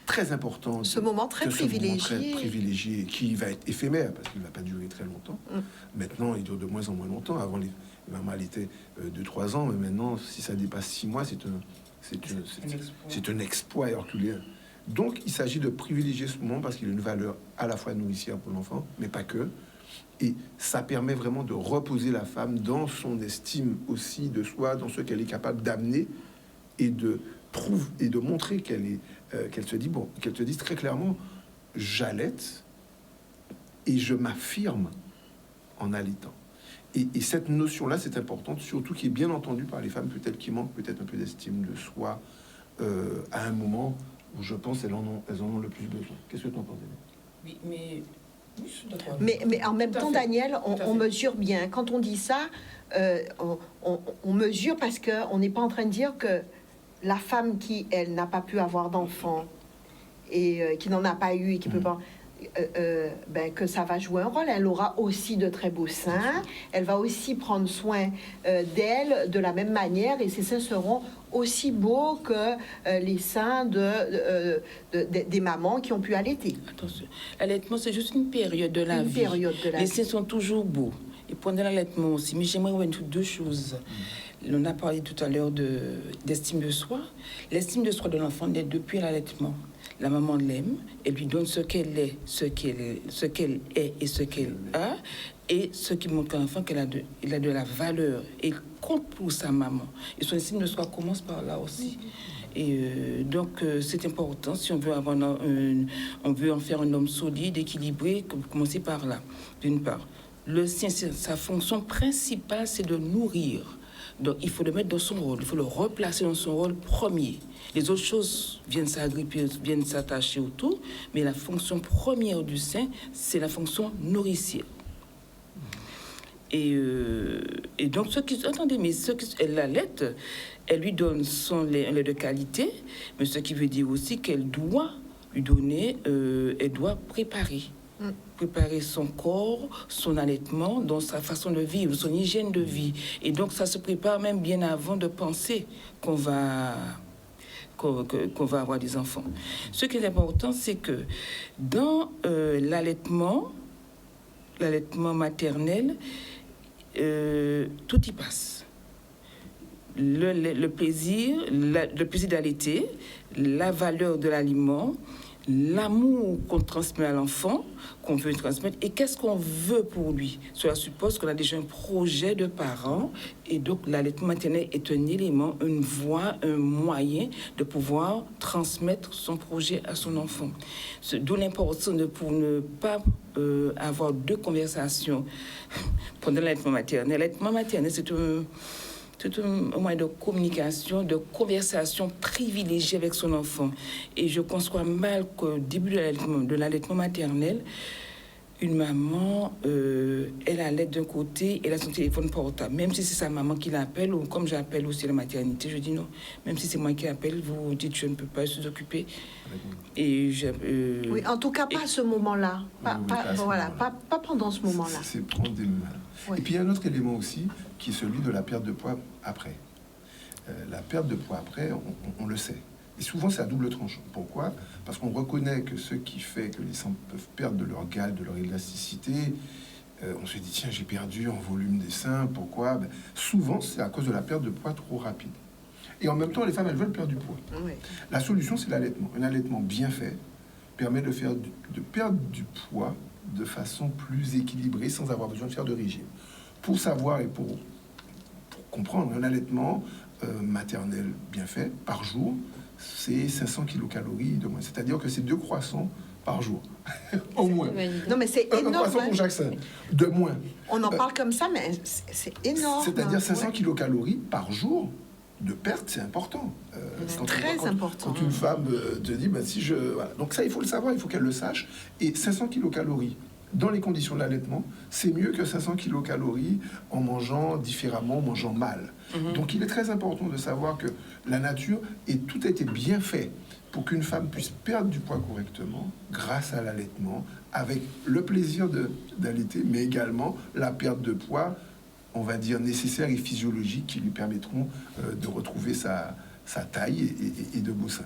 très important, ce moment très privilégié, qui va être éphémère parce qu'il ne va pas durer très longtemps. Maintenant, il dure de moins en moins longtemps. Avant, les mamans allaitaient 2-3 ans, mais maintenant, si ça dépasse 6 mois, c'est un exploit herculéen. Donc, il s'agit de privilégier ce moment parce qu'il a une valeur à la fois nourricière pour l'enfant, mais pas que. Et ça permet vraiment de reposer la femme dans son estime aussi de soi, dans ce qu'elle est capable d'amener et de montrer qu'elle se dise très clairement, j'allaite et je m'affirme en allaitant. Et cette notion-là, c'est importante, surtout qui est bien entendue par les femmes peut-être qui manquent peut-être un peu d'estime de soi à un moment où je pense elles en ont le plus besoin. Qu'est-ce que tu en penses? Oui, mais... Mais en même temps, Daniel, on mesure bien. Quand on dit ça, on mesure parce qu'on n'est pas en train de dire que la femme qui, elle, n'a pas pu avoir d'enfant et qui n'en a pas eu et qui peut pas... que ça va jouer un rôle. Elle aura aussi de très beaux seins. Elle va aussi prendre soin d'elle de la même manière et ses seins seront aussi beaux que les seins des mamans qui ont pu allaiter. Attention, l'allaitement, c'est juste une période de la vie. Les seins sont toujours beaux. Et pendant l'allaitement aussi. Mais j'aimerais revenir sur 2 choses. On a parlé tout à l'heure d'estime de soi. L'estime de soi de l'enfant naît depuis l'allaitement. La maman l'aime, elle lui donne ce qu'elle est, ce qu'elle est et ce qu'elle a, et ce qui montre à l'enfant qu'il a de la valeur et il compte pour sa maman. Et son estime de soi commence par là aussi. Et donc c'est important si on veut on veut en faire un homme solide, équilibré, commencer par là. D'une part, le sien, sa fonction principale, c'est de nourrir. Donc, il faut le mettre dans son rôle, il faut le replacer dans son rôle premier. Les autres choses viennent s'agripper, viennent s'attacher autour, mais la fonction première du sein, c'est la fonction nourricière. Et donc, elle l'allaite, elle lui donne son lait, un lait de qualité, mais ce qui veut dire aussi qu'elle doit lui donner, elle doit préparer son corps, son allaitement, dans sa façon de vivre, son hygiène de vie. Et donc, ça se prépare même bien avant de penser qu'on va avoir des enfants. Ce qui est important, c'est que dans l'allaitement maternel, tout y passe. Le plaisir d'allaiter, la valeur de l'aliment, l'amour qu'on transmet à l'enfant, qu'on veut transmettre, et qu'est-ce qu'on veut pour lui. Cela suppose qu'on a déjà un projet de parents, et donc l'allaitement maternel est un élément, une voie, un moyen de pouvoir transmettre son projet à son enfant. D'où l'importance pour ne pas avoir deux conversations pendant l'allaitement maternel. L'allaitement maternel, c'est un moyen de communication, de conversation privilégiée avec son enfant. Et je conçois mal qu'au début de l'allaitement maternel, une maman, elle allait d'un côté, elle a son téléphone portable. Même si c'est sa maman qui l'appelle, ou comme j'appelle aussi la maternité, je dis non. Même si c'est moi qui appelle, vous dites je ne peux pas, je suis occupée. Et oui, en tout cas, pas à ce moment-là. Pas pendant ce moment-là. C'est prendre des mal. Oui. Et puis il y a un autre élément aussi, qui est celui de la perte de poids après. La perte de poids après, on le sait. Et souvent, c'est à double tranchant. Pourquoi ? Parce qu'on reconnaît que ce qui fait que les seins peuvent perdre de leur gale, de leur élasticité, on se dit, tiens, j'ai perdu en volume des seins, pourquoi ? Souvent, c'est à cause de la perte de poids trop rapide. Et en même temps, les femmes, elles veulent perdre du poids. Oui. La solution, c'est l'allaitement. Un allaitement bien fait permet de perdre du poids de façon plus équilibrée, sans avoir besoin de faire de régime. Pour savoir et pour comprendre, un allaitement maternel bien fait, par jour, c'est 500 kilocalories de moins. C'est-à-dire que c'est 2 croissants par jour, au moins. Non, mais c'est énorme. Un croissant pour chaque sein, de moins. On en parle comme ça, mais c'est énorme. C'est-à-dire 500 kilocalories par jour de perte, c'est important. C'est très important. Quand une femme te dit, si je... Voilà. Donc ça, il faut le savoir, il faut qu'elle le sache. Et 500 kilocalories dans les conditions de l'allaitement, c'est mieux que 500 kilocalories en mangeant différemment, en mangeant mal. Donc il est très important de savoir que la nature, et tout a été bien fait pour qu'une femme puisse perdre du poids correctement grâce à l'allaitement, avec le plaisir d'allaiter, mais également la perte de poids, on va dire, nécessaire et physiologique qui lui permettront de retrouver sa taille et de beaux seins.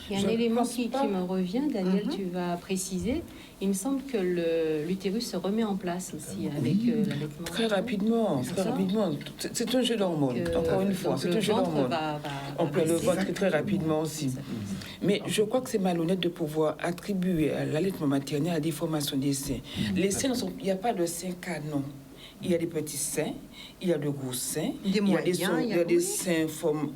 Il y a un élément qui me revient, Daniel, tu vas préciser. Il me semble que l'utérus se remet en place aussi avec l'allaitement. Très rapidement. C'est un jeu d'hormones, encore une fois. C'est un jeu d'hormones. On peut le ventre très rapidement aussi. Mais je crois que c'est malhonnête de pouvoir attribuer à l'allaitement maternel la déformation des seins. Les seins, il n'y a pas de seins canon. Il y a des petits seins, il y a de gros seins, il y a des seins forme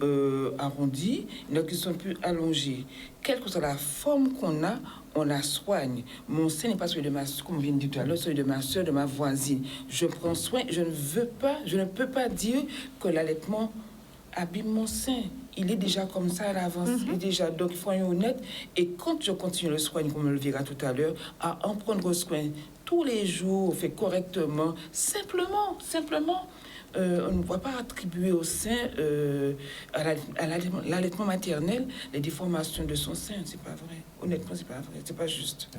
arrondie, il y en a qui sont plus allongés. Quelle que soit la forme qu'on a, on la soigne. Mon sein n'est pas celui de ma soeur, comme on vient de dire tout à l'heure, celui de ma soeur, de ma voisine. Je prends soin, je ne peux pas dire que l'allaitement abîme mon sein. Il est déjà comme ça à l'avance. Il est déjà, donc il faut être honnête. Et quand je continue le soin, comme on le verra tout à l'heure, à en prendre soin tous les jours, fait correctement, simplement, on ne va pas attribuer au sein, à l'allaitement maternel, les déformations de son sein. C'est pas vrai. Honnêtement, c'est pas vrai. C'est pas juste.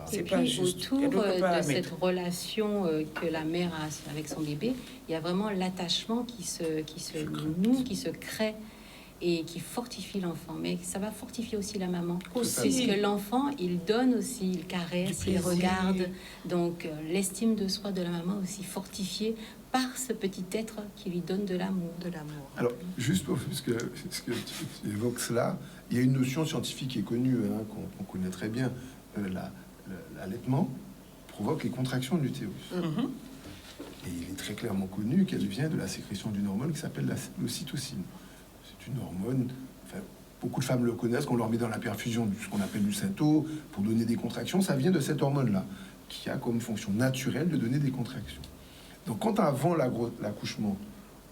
C'est pas juste. Autour de cette relation que la mère a avec son bébé, il y a vraiment l'attachement qui noue, qui se crée et qui fortifie l'enfant. Mais ça va fortifier aussi la maman. Aussi. Parce que l'enfant, il donne aussi, il caresse, il regarde. Donc, l'estime de soi de la maman aussi fortifiée par ce petit être qui lui donne de l'amour. Alors, juste pour ce que tu évoques cela, il y a une notion scientifique qui est connue, qu'on connaît très bien. L'allaitement provoque les contractions de l'utérus. Et il est très clairement connu qu'elle vient de la sécrétion d'une hormone qui s'appelle l'ocytocine. C'est une hormone, beaucoup de femmes le connaissent, qu'on leur met dans la perfusion de ce qu'on appelle du Synto pour donner des contractions. Ça vient de cette hormone-là, qui a comme fonction naturelle de donner des contractions. Donc quand avant l'accouchement,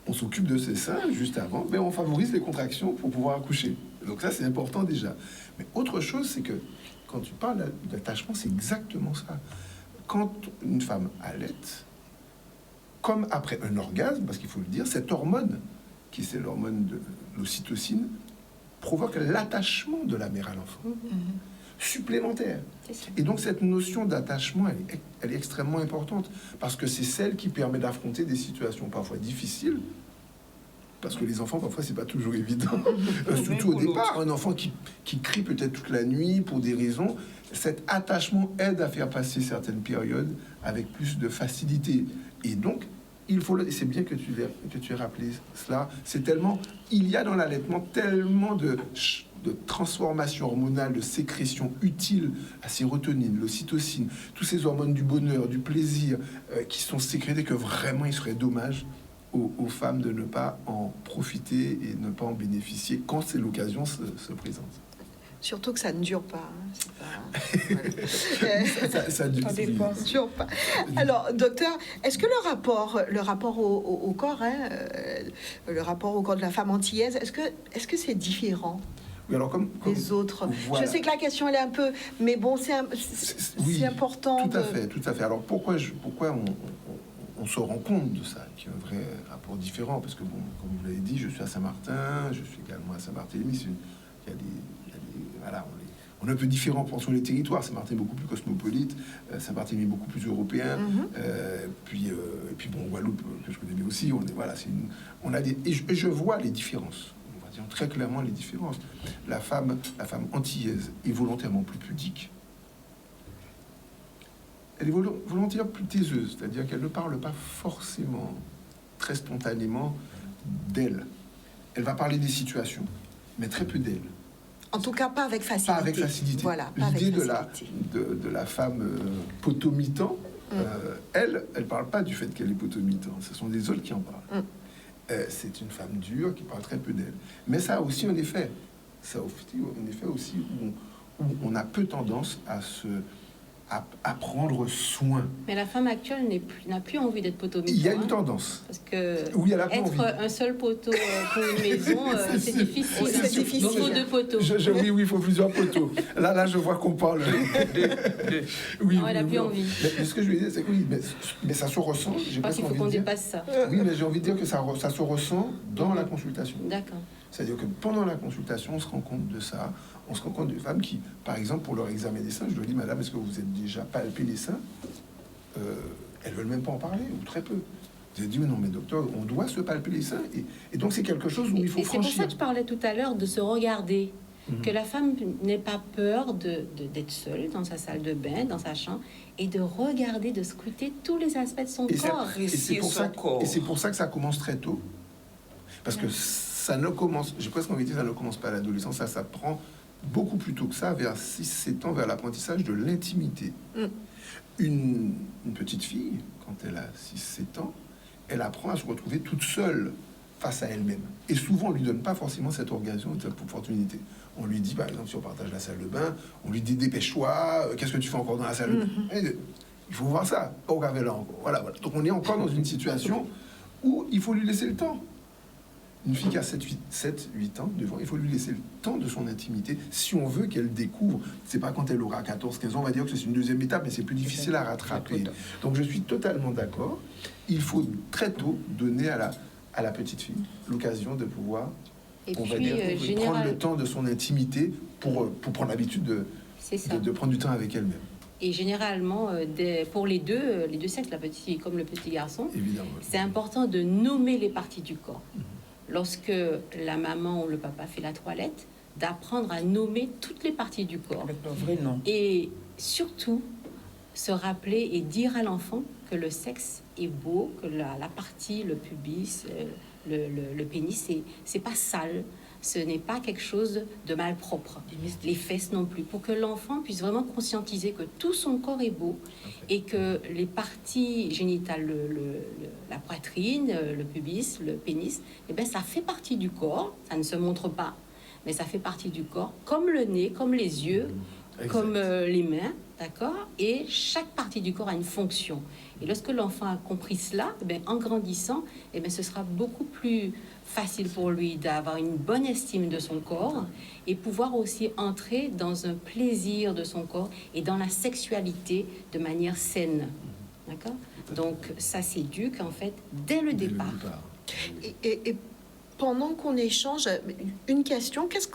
on s'occupe de ses seins, juste avant, on favorise les contractions pour pouvoir accoucher. Donc ça, c'est important déjà. Mais autre chose, c'est que quand tu parles d'attachement, c'est exactement ça. Quand une femme allaite, comme après un orgasme, parce qu'il faut le dire, cette hormone, qui c'est l'hormone de l'ocytocine, provoque l'attachement de la mère à l'enfant, supplémentaire. Et donc cette notion d'attachement, elle est extrêmement importante, parce que c'est celle qui permet d'affronter des situations parfois difficiles, parce que les enfants, parfois, c'est pas toujours évident. Surtout au départ, un enfant qui crie peut-être toute la nuit pour des raisons, cet attachement aide à faire passer certaines périodes avec plus de facilité. Et donc, c'est bien que tu aies rappelé cela, c'est tellement, il y a dans l'allaitement tellement de transformation hormonale, de sécrétion utile à sérotonine, l'ocytocine, tous ces hormones du bonheur, du plaisir qui sont sécrétées que vraiment il serait dommage aux femmes de ne pas en profiter et ne pas en bénéficier quand c'est l'occasion se présente. Surtout que ça ne dure pas. Ça ne dure pas. Alors, docteur, est-ce que le rapport au corps, le rapport au corps de la femme antillaise, est-ce que c'est différent? Oui, alors comme les autres. Voilà. Je sais que la question elle est un peu, mais bon, c'est important. Tout à fait. Alors pourquoi on se rend compte de ça, qu'il y a un vrai rapport différent, parce que bon, comme vous l'avez dit, je suis à Saint-Martin, je suis également à Saint-Barthélemy. Voilà, on est un peu différent sur les territoires. Saint-Martin est beaucoup plus cosmopolite, Saint-Barthélemy est beaucoup plus européen. Puis bon, Guadeloupe que je connais bien aussi. Et je vois les différences. Très clairement les différences. La femme antillaise est volontairement plus pudique. Elle est volontairement plus taiseuse, c'est-à-dire qu'elle ne parle pas forcément très spontanément d'elle. Elle va parler des situations, mais très peu d'elle. En tout cas, pas avec facilité. Pas avec facilité. Voilà, l'idée de la femme potomitan, elle parle pas du fait qu'elle est potomitan. Ce sont des autres qui en parlent. C'est une femme dure qui parle très peu d'elle. Mais ça a aussi un effet. Ça a un effet aussi où on a peu tendance à prendre soin. Mais la femme actuelle n'a plus envie d'être potomitan. Il y a une tendance. Parce que oui, elle a être envie. un seul poteau pour une maison, c'est difficile. C'est difficile. Il faut deux poteaux. Oui, il faut plusieurs poteaux. Là, je vois qu'on parle. Oui, non, elle n'a plus envie. Mais ce que je veux dire, c'est que oui, mais ça se ressent. Je pense qu'il faut qu'on dépasse ça. Oui, mais j'ai envie de dire que ça se ressent dans la consultation. D'accord. C'est-à-dire que pendant la consultation, on se rend compte de ça. On se rend compte de femmes qui, par exemple, pour leur examen des seins, je leur dis, madame, est-ce que vous êtes déjà palpé les seins? Elles veulent même pas en parler, ou très peu. J'ai dit, non, mais docteur, on doit se palper les seins. Et donc, c'est quelque chose où il faut franchir. C'est pour ça que je parlais tout à l'heure de se regarder. Que la femme n'ait pas peur d'être seule dans sa salle de bain, dans sa chambre, et de regarder, de scruter tous les aspects de son corps. Et c'est pour ça que ça commence très tôt. Parce que ça ne commence, j'ai presque envie de dire, ça ne commence pas à l'adolescence, ça prend beaucoup plus tôt que ça, vers 6-7 ans, vers l'apprentissage de l'intimité. Une petite fille, quand elle a 6-7 ans, elle apprend à se retrouver toute seule face à elle-même. Et souvent, on lui donne pas forcément cette occasion, cette opportunité. On lui dit, par exemple, si on partage la salle de bain, on lui dit, dépêche-toi, qu'est-ce que tu fais encore dans la salle de bain? Il faut voir ça. Regardez là encore. Voilà. Donc, on est encore dans une situation où il faut lui laisser le temps. Une fille qui a 7-8 ans devant, il faut lui laisser le temps de son intimité si on veut qu'elle découvre. C'est pas quand elle aura 14-15 ans, on va dire que c'est une deuxième étape, mais c'est plus difficile à rattraper. Donc je suis totalement d'accord. Il faut très tôt donner à la petite fille l'occasion de pouvoir, prendre le temps de son intimité pour prendre l'habitude de prendre du temps avec elle-même. Et généralement, pour les deux sexes, la petite fille comme le petit garçon, c'est important de nommer les parties du corps. Lorsque la maman ou le papa fait la toilette, d'apprendre à nommer toutes les parties du corps. Avec leur vrai nom. Et surtout, se rappeler et dire à l'enfant que le sexe est beau, que la partie, le pubis, le pénis, c'est pas sale. Ce n'est pas quelque chose de malpropre. Les fesses non plus. Pour que l'enfant puisse vraiment conscientiser que tout son corps est beau et que les parties génitales, la poitrine, le pubis, le pénis, eh bien, ça fait partie du corps. Ça ne se montre pas, mais ça fait partie du corps, comme le nez, comme les yeux, comme les mains, d'accord? Et chaque partie du corps a une fonction. Et lorsque l'enfant a compris cela, eh bien, en grandissant, eh bien, ce sera beaucoup plus facile pour lui d'avoir une bonne estime de son corps et pouvoir aussi entrer dans un plaisir de son corps et dans la sexualité de manière saine. D'accord? Donc, ça s'éduque, en fait, dès le départ. Et pendant qu'on échange, une question, qu'est-ce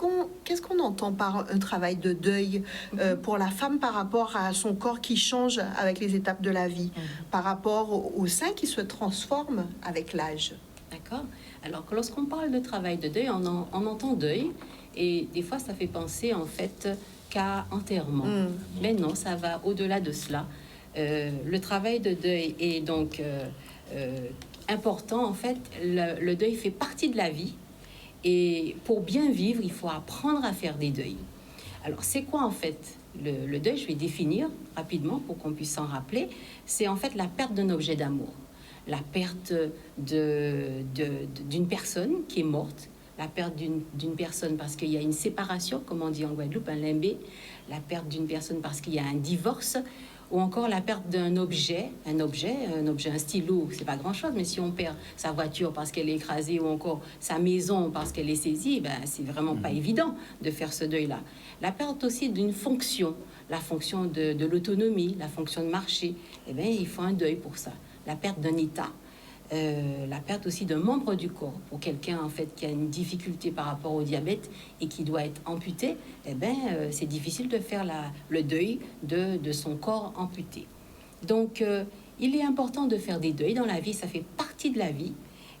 qu'on entend par un travail de deuil pour la femme par rapport à son corps qui change avec les étapes de la vie, par rapport au sein qui se transforme avec l'âge? D'accord. Alors que lorsqu'on parle de travail de deuil, on entend deuil, et des fois ça fait penser en fait qu'à enterrement. Mais non, ça va au-delà de cela. Le travail de deuil est donc important, en fait, le deuil fait partie de la vie. Et pour bien vivre, il faut apprendre à faire des deuils. Alors, c'est quoi en fait le deuil? Je vais définir rapidement pour qu'on puisse s'en rappeler. C'est en fait la perte d'un objet d'amour, la perte d'une personne qui est morte, la perte d'une personne parce qu'il y a une séparation, comme on dit en Guadeloupe, un limbé, la perte d'une personne parce qu'il y a un divorce, ou encore la perte d'un objet, un stylo, c'est pas grand-chose, mais si on perd sa voiture parce qu'elle est écrasée ou encore sa maison parce qu'elle est saisie, ben, c'est vraiment pas évident de faire ce deuil-là. La perte aussi d'une fonction, la fonction de l'autonomie, la fonction de marché, eh bien, il faut un deuil pour ça. La perte d'un état, la perte aussi d'un membre du corps. Pour quelqu'un en fait qui a une difficulté par rapport au diabète et qui doit être amputé, eh ben, c'est difficile de faire le deuil de son corps amputé. Donc, il est important de faire des deuils dans la vie, ça fait partie de la vie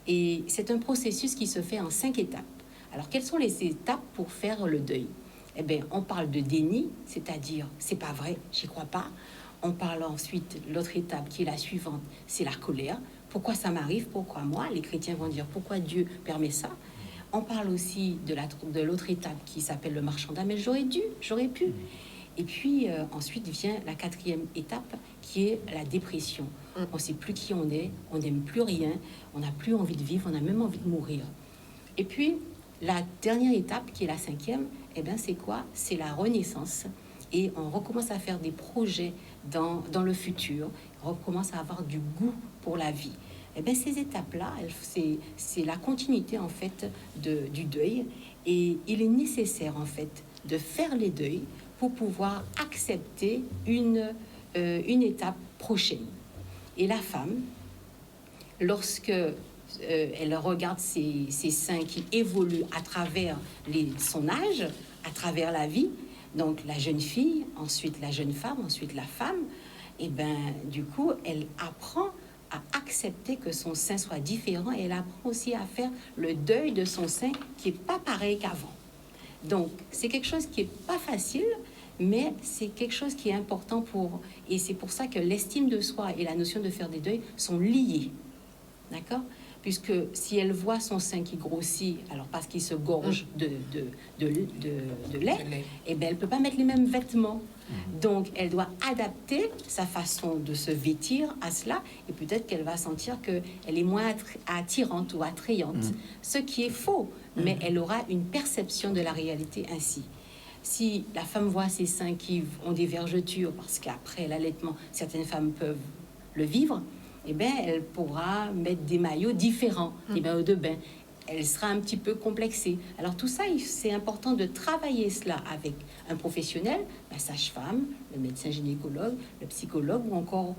et c'est un processus qui se fait en 5 étapes. Alors, quelles sont les étapes pour faire le deuil? Eh bien, on parle de déni, c'est-à-dire, c'est pas vrai, j'y crois pas. On parle ensuite, l'autre étape qui est la suivante, c'est la colère. Pourquoi ça m'arrive? Pourquoi moi? Les chrétiens vont dire pourquoi Dieu permet ça. On parle aussi de l'autre étape qui s'appelle le marchand d'âme. Mais j'aurais pu. Et puis ensuite vient la 4e étape qui est la dépression. On ne sait plus qui on est, on n'aime plus rien, on n'a plus envie de vivre, on a même envie de mourir. Et puis la dernière étape qui est la 5e, eh ben, c'est quoi? C'est la renaissance. Et on recommence à faire des projets dans le futur, on recommence à avoir du goût pour la vie. Et bien ces étapes-là, c'est la continuité en fait du deuil. Et il est nécessaire en fait de faire les deuils pour pouvoir accepter une étape prochaine. Et la femme, lorsque elle regarde ses seins qui évoluent à travers son âge, à travers la vie, donc la jeune fille, ensuite la jeune femme, ensuite la femme, et ben du coup, elle apprend à accepter que son sein soit différent et elle apprend aussi à faire le deuil de son sein qui est pas pareil qu'avant. Donc, c'est quelque chose qui est pas facile, mais c'est quelque chose qui est important et c'est pour ça que l'estime de soi et la notion de faire des deuils sont liées. D'accord? Puisque si elle voit son sein qui grossit, alors parce qu'il se gorge de lait, et ben elle peut pas mettre les mêmes vêtements. Donc, elle doit adapter sa façon de se vêtir à cela, et peut-être qu'elle va sentir qu'elle est moins attirante ou attrayante, ce qui est faux, mais elle aura une perception de la réalité ainsi. Si la femme voit ses seins qui ont des vergetures, parce qu'après l'allaitement, certaines femmes peuvent le vivre, eh bien, elle pourra mettre des maillots différents, des maillots de bain. Elle sera un petit peu complexée. Alors tout ça, c'est important de travailler cela avec un professionnel, la sage-femme, le médecin gynécologue, le psychologue ou encore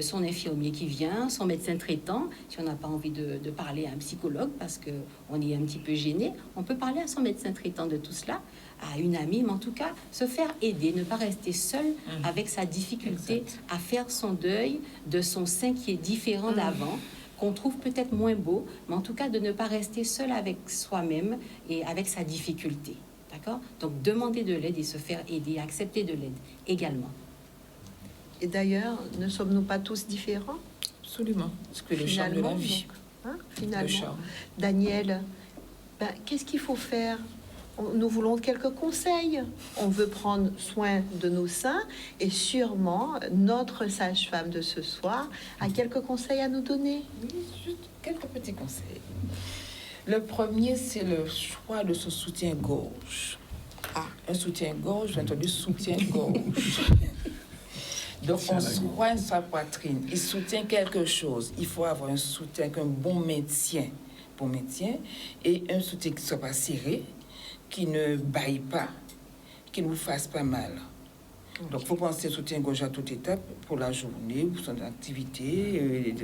son infirmier qui vient, son médecin traitant. Si on n'a pas envie de parler à un psychologue parce qu'on est un petit peu gêné, on peut parler à son médecin traitant de tout cela, à une amie, mais en tout cas, se faire aider, ne pas rester seul avec sa difficulté à faire son deuil de son sein qui est différent d'avant, qu'on trouve peut-être moins beau, mais en tout cas de ne pas rester seul avec soi-même et avec sa difficulté. D'accord? Donc, demander de l'aide et se faire aider, accepter de l'aide également. Et d'ailleurs, ne sommes-nous pas tous différents? Absolument. C'est que le charme de la vie. Donc, finalement, Le charme. Daniel, qu'est-ce qu'il faut faire? Nous voulons quelques conseils. On veut prendre soin de nos seins et sûrement notre sage-femme de ce soir a quelques conseils à nous donner. Oui, juste quelques petits conseils. Le premier, c'est le choix de ce soutien-gorge. Un soutien-gorge, j'ai entendu soutien-gorge. Donc, on soigne sa poitrine. Il soutient quelque chose. Il faut avoir un soutien, un bon maintien. Et un soutien qui ne soit pas serré, qui ne baille pas, qui ne vous fasse pas mal. Donc, il faut penser au soutien-gorge à toute étape, pour la journée, pour son activité,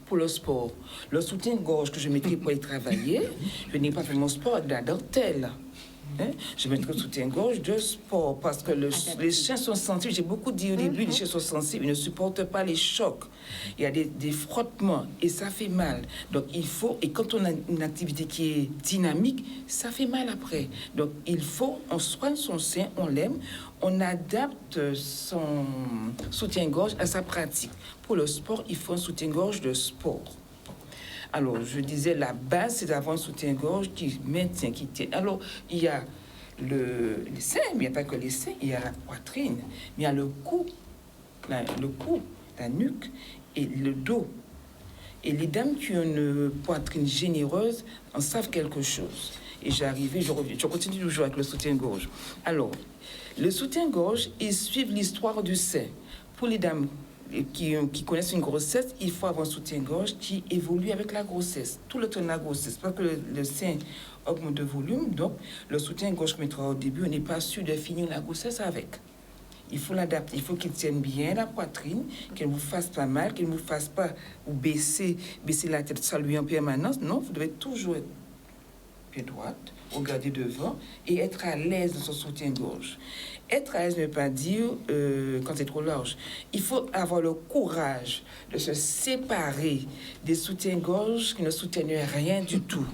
pour le sport. Le soutien-gorge que je mettrai pour aller travailler, je n'ai pas fait mon sport de la dentelle. Je mettrai le soutien-gorge de sport parce que les chiens sont sensibles. J'ai beaucoup dit au début, les chiens sont sensibles, ils ne supportent pas les chocs. Il y a des frottements et ça fait mal. Donc il faut, et quand on a une activité qui est dynamique, ça fait mal après. Donc il faut, on soigne son sein, on l'aime, on adapte son soutien-gorge à sa pratique. Pour le sport, il faut un soutien-gorge de sport. Alors, je disais, la base, c'est d'avoir un soutien-gorge qui maintient, qui tient. Alors, il y a les seins, mais il n'y a pas que les seins, il y a la poitrine, mais il y a le cou, la nuque et le dos. Et les dames qui ont une poitrine généreuse en savent quelque chose. Et je continue toujours avec le soutien-gorge. Alors, le soutien-gorge, ils suivent l'histoire du sein. Pour les dames qui connaissent une grossesse, il faut avoir un soutien-gorge qui évolue avec la grossesse, tout le temps de la grossesse, parce que le sein augmente de volume, donc le soutien-gorge qu'on mettra au début, on n'est pas sûr de finir la grossesse avec. Il faut l'adapter, il faut qu'il tienne bien la poitrine, qu'elle ne vous fasse pas mal, qu'elle ne vous fasse pas vous baisser la tête, saluer en permanence. Non, vous devez toujours être pied droit, regarder devant et être à l'aise dans son soutien-gorge. Être à l'aise ne veut pas dire quand c'est trop large. Il faut avoir le courage de se séparer des soutiens-gorge qui ne soutiennent rien du tout,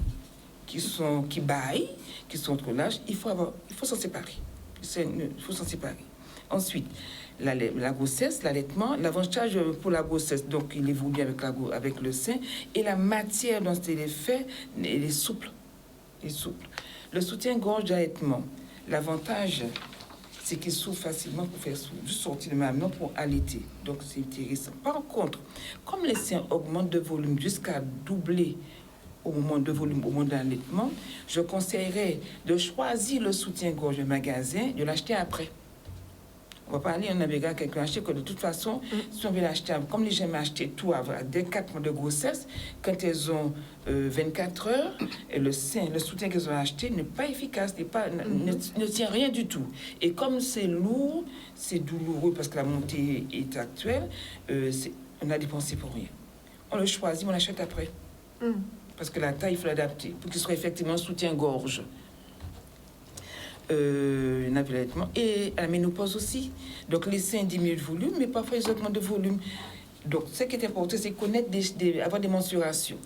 qui baillent, qui sont trop larges. Il faut s'en séparer. Il faut s'en séparer. Ensuite, la grossesse, l'allaitement, l'avantage pour la grossesse, donc il évolue avec le sein, et la matière dont il est fait, elle est souple. Le soutien-gorge d'allaitement, l'avantage, c'est qu'il s'ouvre facilement pour faire juste sortir le mamelon pour allaiter. Donc, c'est intéressant. Par contre, comme les seins augmentent de volume jusqu'à doubler au moment de l'allaitement, je conseillerais de choisir le soutien-gorge du magasin, de l'acheter après. On va pas aller en Amérique quelqu'un acheter que de toute façon, si on veut l'acheter, comme les gens acheter tout dès 4 mois de grossesse, quand elles ont 24 heures, et le soutien qu'elles ont acheté n'est pas efficace, ne tient rien du tout. Et comme c'est lourd, c'est douloureux parce que la montée est actuelle, on a dépensé pour rien. On le choisit, on l'achète après. Parce que la taille, il faut l'adapter pour qu'il soit effectivement un soutien-gorge. Et à la ménopause aussi. Donc, les seins diminuent de volume, mais parfois ils augmentent de volume. Donc, ce qui est important, c'est connaître, avoir des mensurations.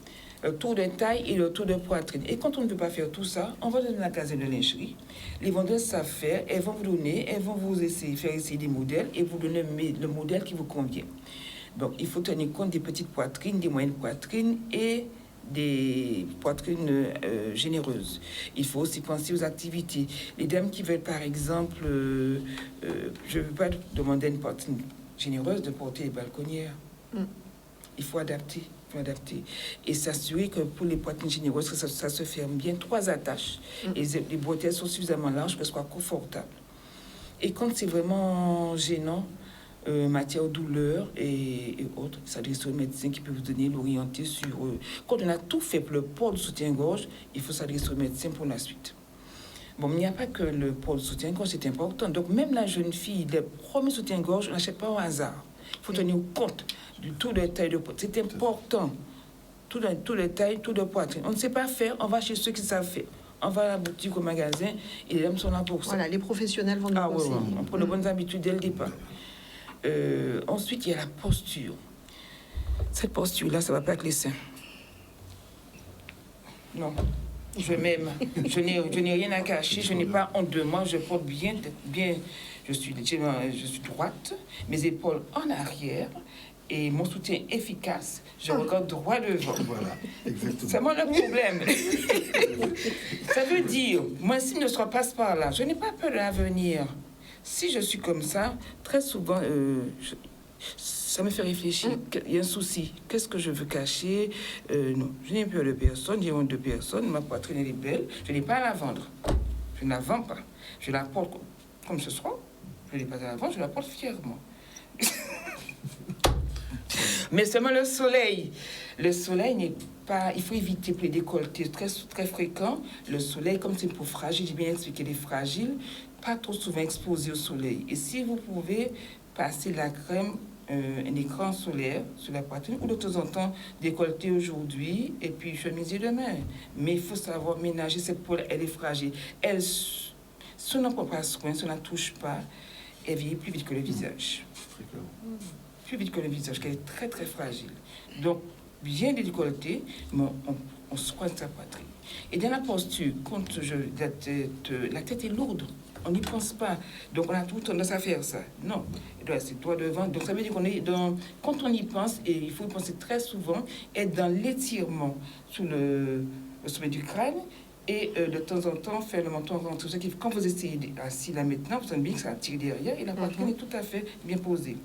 Le tour de taille et le tour de poitrine. Et quand on ne peut pas faire tout ça, on va dans un magasin de lingerie. Les vendeuses savent faire, elles vont vous faire essayer des modèles et vous donner le modèle qui vous convient. Donc, il faut tenir compte des petites poitrines, des moyennes poitrines et des poitrines généreuses. Il faut aussi penser aux activités. Les dames qui veulent, par exemple, je ne veux pas demander à une poitrine généreuse de porter les balconnières. Il faut adapter. Et s'assurer que pour les poitrines généreuses, ça se ferme bien. 3 attaches. Et les bretelles sont suffisamment larges que ce soit confortable. Et quand c'est vraiment gênant, matière douleur et autres, s'adresser au médecin qui peut vous donner l'orienter sur... Quand on a tout fait pour le port de soutien-gorge, il faut s'adresser au médecin pour la suite. Bon, il n'y a pas que le port de soutien-gorge, c'est important. Donc, même la jeune fille, les premiers soutiens-gorge, on n'achète pas au hasard. Il faut tenir compte du tour de taille de poitrine. C'est important. Tout de taille, tout de poitrine. On ne sait pas faire, on va chez ceux qui savent faire. On va à la boutique, au magasin, et les hommes sont là pour ça. Voilà, les professionnels vont nous conseiller. Ouais. On prend de bonnes habitudes dès le départ. Ensuite, il y a la posture. Cette posture-là, ça ne va pas avec les seins. Non, je m'aime. Je n'ai rien à cacher. Je n'ai pas honte de moi. Je porte bien. Je suis droite. Mes épaules en arrière. Et mon soutien efficace. Je regarde droit devant. Voilà, exactement. C'est moi le problème. Ça veut dire, moi, s'il ne se passe par là, je n'ai pas peur de l'avenir. Si je suis comme ça, très souvent, ça me fait réfléchir. Il y a un souci. Qu'est-ce que je veux cacher? Non, je n'ai peur de personne, j'ai honte de personne. Ma poitrine, elle est belle. Je n'ai pas à la vendre. Je ne la vends pas. Je la porte comme ce soir. Je n'ai pas à la vendre, je la porte fièrement. Mais seulement le soleil. Le soleil n'est pas... Il faut éviter les décolletés très, très fréquents. Le soleil, comme c'est pour fragile, j'ai bien expliqué les fragiles, pas trop souvent exposé au soleil. Et si vous pouvez passer la crème, un écran solaire sur la poitrine, ou de temps en temps décolleté aujourd'hui, et puis chemisier demain. Mais il faut savoir ménager cette peau, elle est fragile. Si on n'en prend pas soin, si on ne la touche pas, elle vieillit plus vite que le visage. Plus vite que le visage, qu'elle est très très fragile. Donc, bien décolleté, mais on soigne sa poitrine. Et dans la posture, quand la tête est lourde, On n'y pense pas. Donc on a tout tendance à faire ça. Non, c'est toi devant. Donc ça veut dire qu'on est dans... Quand on y pense, et il faut y penser très souvent, être dans l'étirement sous le sommet du crâne, et de temps en temps faire le menton rentré. Quand vous essayez assis là maintenant, vous sentez bien que ça tire derrière et la poitrine est tout à fait bien posée.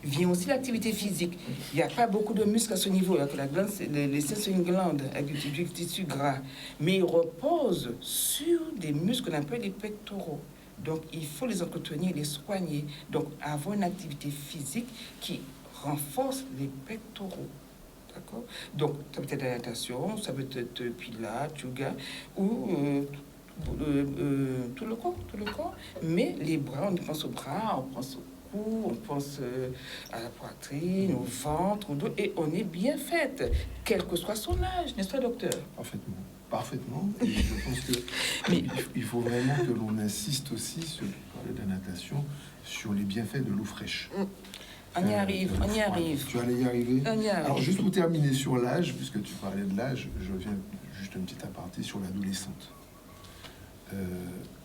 Vient aussi l'activité physique. Il n'y a pas beaucoup de muscles à ce niveau. La glande, les seins, c'est une glande avec du tissu gras. Mais il repose sur des muscles qu'on appelle les pectoraux. Donc, il faut les entretenir, les soigner. Donc, avoir une activité physique qui renforce les pectoraux. D'accord? Donc, ça peut être la natation, ça peut être pilates, yoga, ou tout le corps. Mais les bras, on pense aux bras, on pense au cou, on pense à la poitrine, au ventre, au dos, et on est bien faite, quel que soit son âge, n'est-ce pas, docteur? Parfaitement. Et je pense que mais il faut vraiment que l'on insiste aussi, sur parler de la natation, sur les bienfaits de l'eau fraîche. On y arrive. Tu allais y arriver. On y arrive. Alors, juste pour terminer sur l'âge, puisque tu parlais de l'âge, je viens juste un petit aparté sur l'adolescente.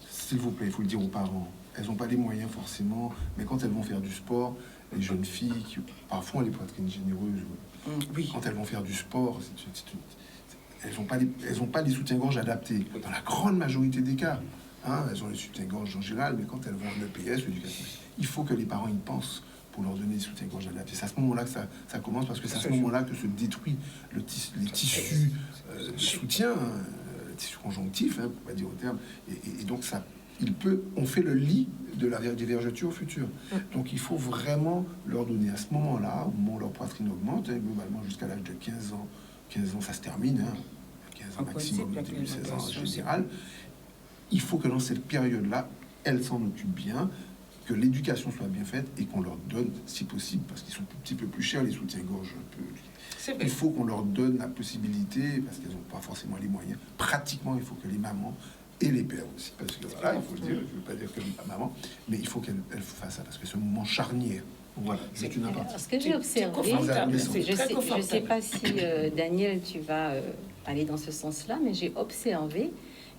S'il vous plaît, il faut le dire aux parents, elles n'ont pas les moyens forcément, mais quand elles vont faire du sport, les jeunes filles qui parfois ont les poitrines généreuses, oui. Quand elles vont faire du sport, elles n'ont pas les soutiens-gorge adaptés, dans la grande majorité des cas. Elles ont les soutiens-gorge en général, mais quand elles vont en EPS, l'éducation, il faut que les parents y pensent pour leur donner des soutiens-gorge adaptés. C'est à ce moment-là que ça commence, parce que c'est à ce moment-là que se détruit les tissus de soutien, les tissus conjonctifs, pour pas dire au terme, et donc ça, on fait le lit des vergetures futures. Donc il faut vraiment leur donner à ce moment-là, au moment où leur poitrine augmente, globalement jusqu'à l'âge de 15 ans. 15 ans, ça se termine, 15 ans maximum, début 16 ans en général. Il faut que dans cette période-là, elles s'en occupent bien, que l'éducation soit bien faite et qu'on leur donne, si possible, parce qu'ils sont un petit peu plus chers, les soutiens-gorge. Il faut qu'on leur donne la possibilité, parce qu'elles n'ont pas forcément les moyens. Pratiquement, il faut que les mamans et les pères aussi, parce que voilà, il faut le dire, je ne veux pas dire que la maman, mais il faut qu'elle fasse ça, parce que c'est un moment charnière. Voilà, c'est une aparté. Ce que j'ai observé, je ne sais pas si Daniel, tu vas aller dans ce sens-là, mais j'ai observé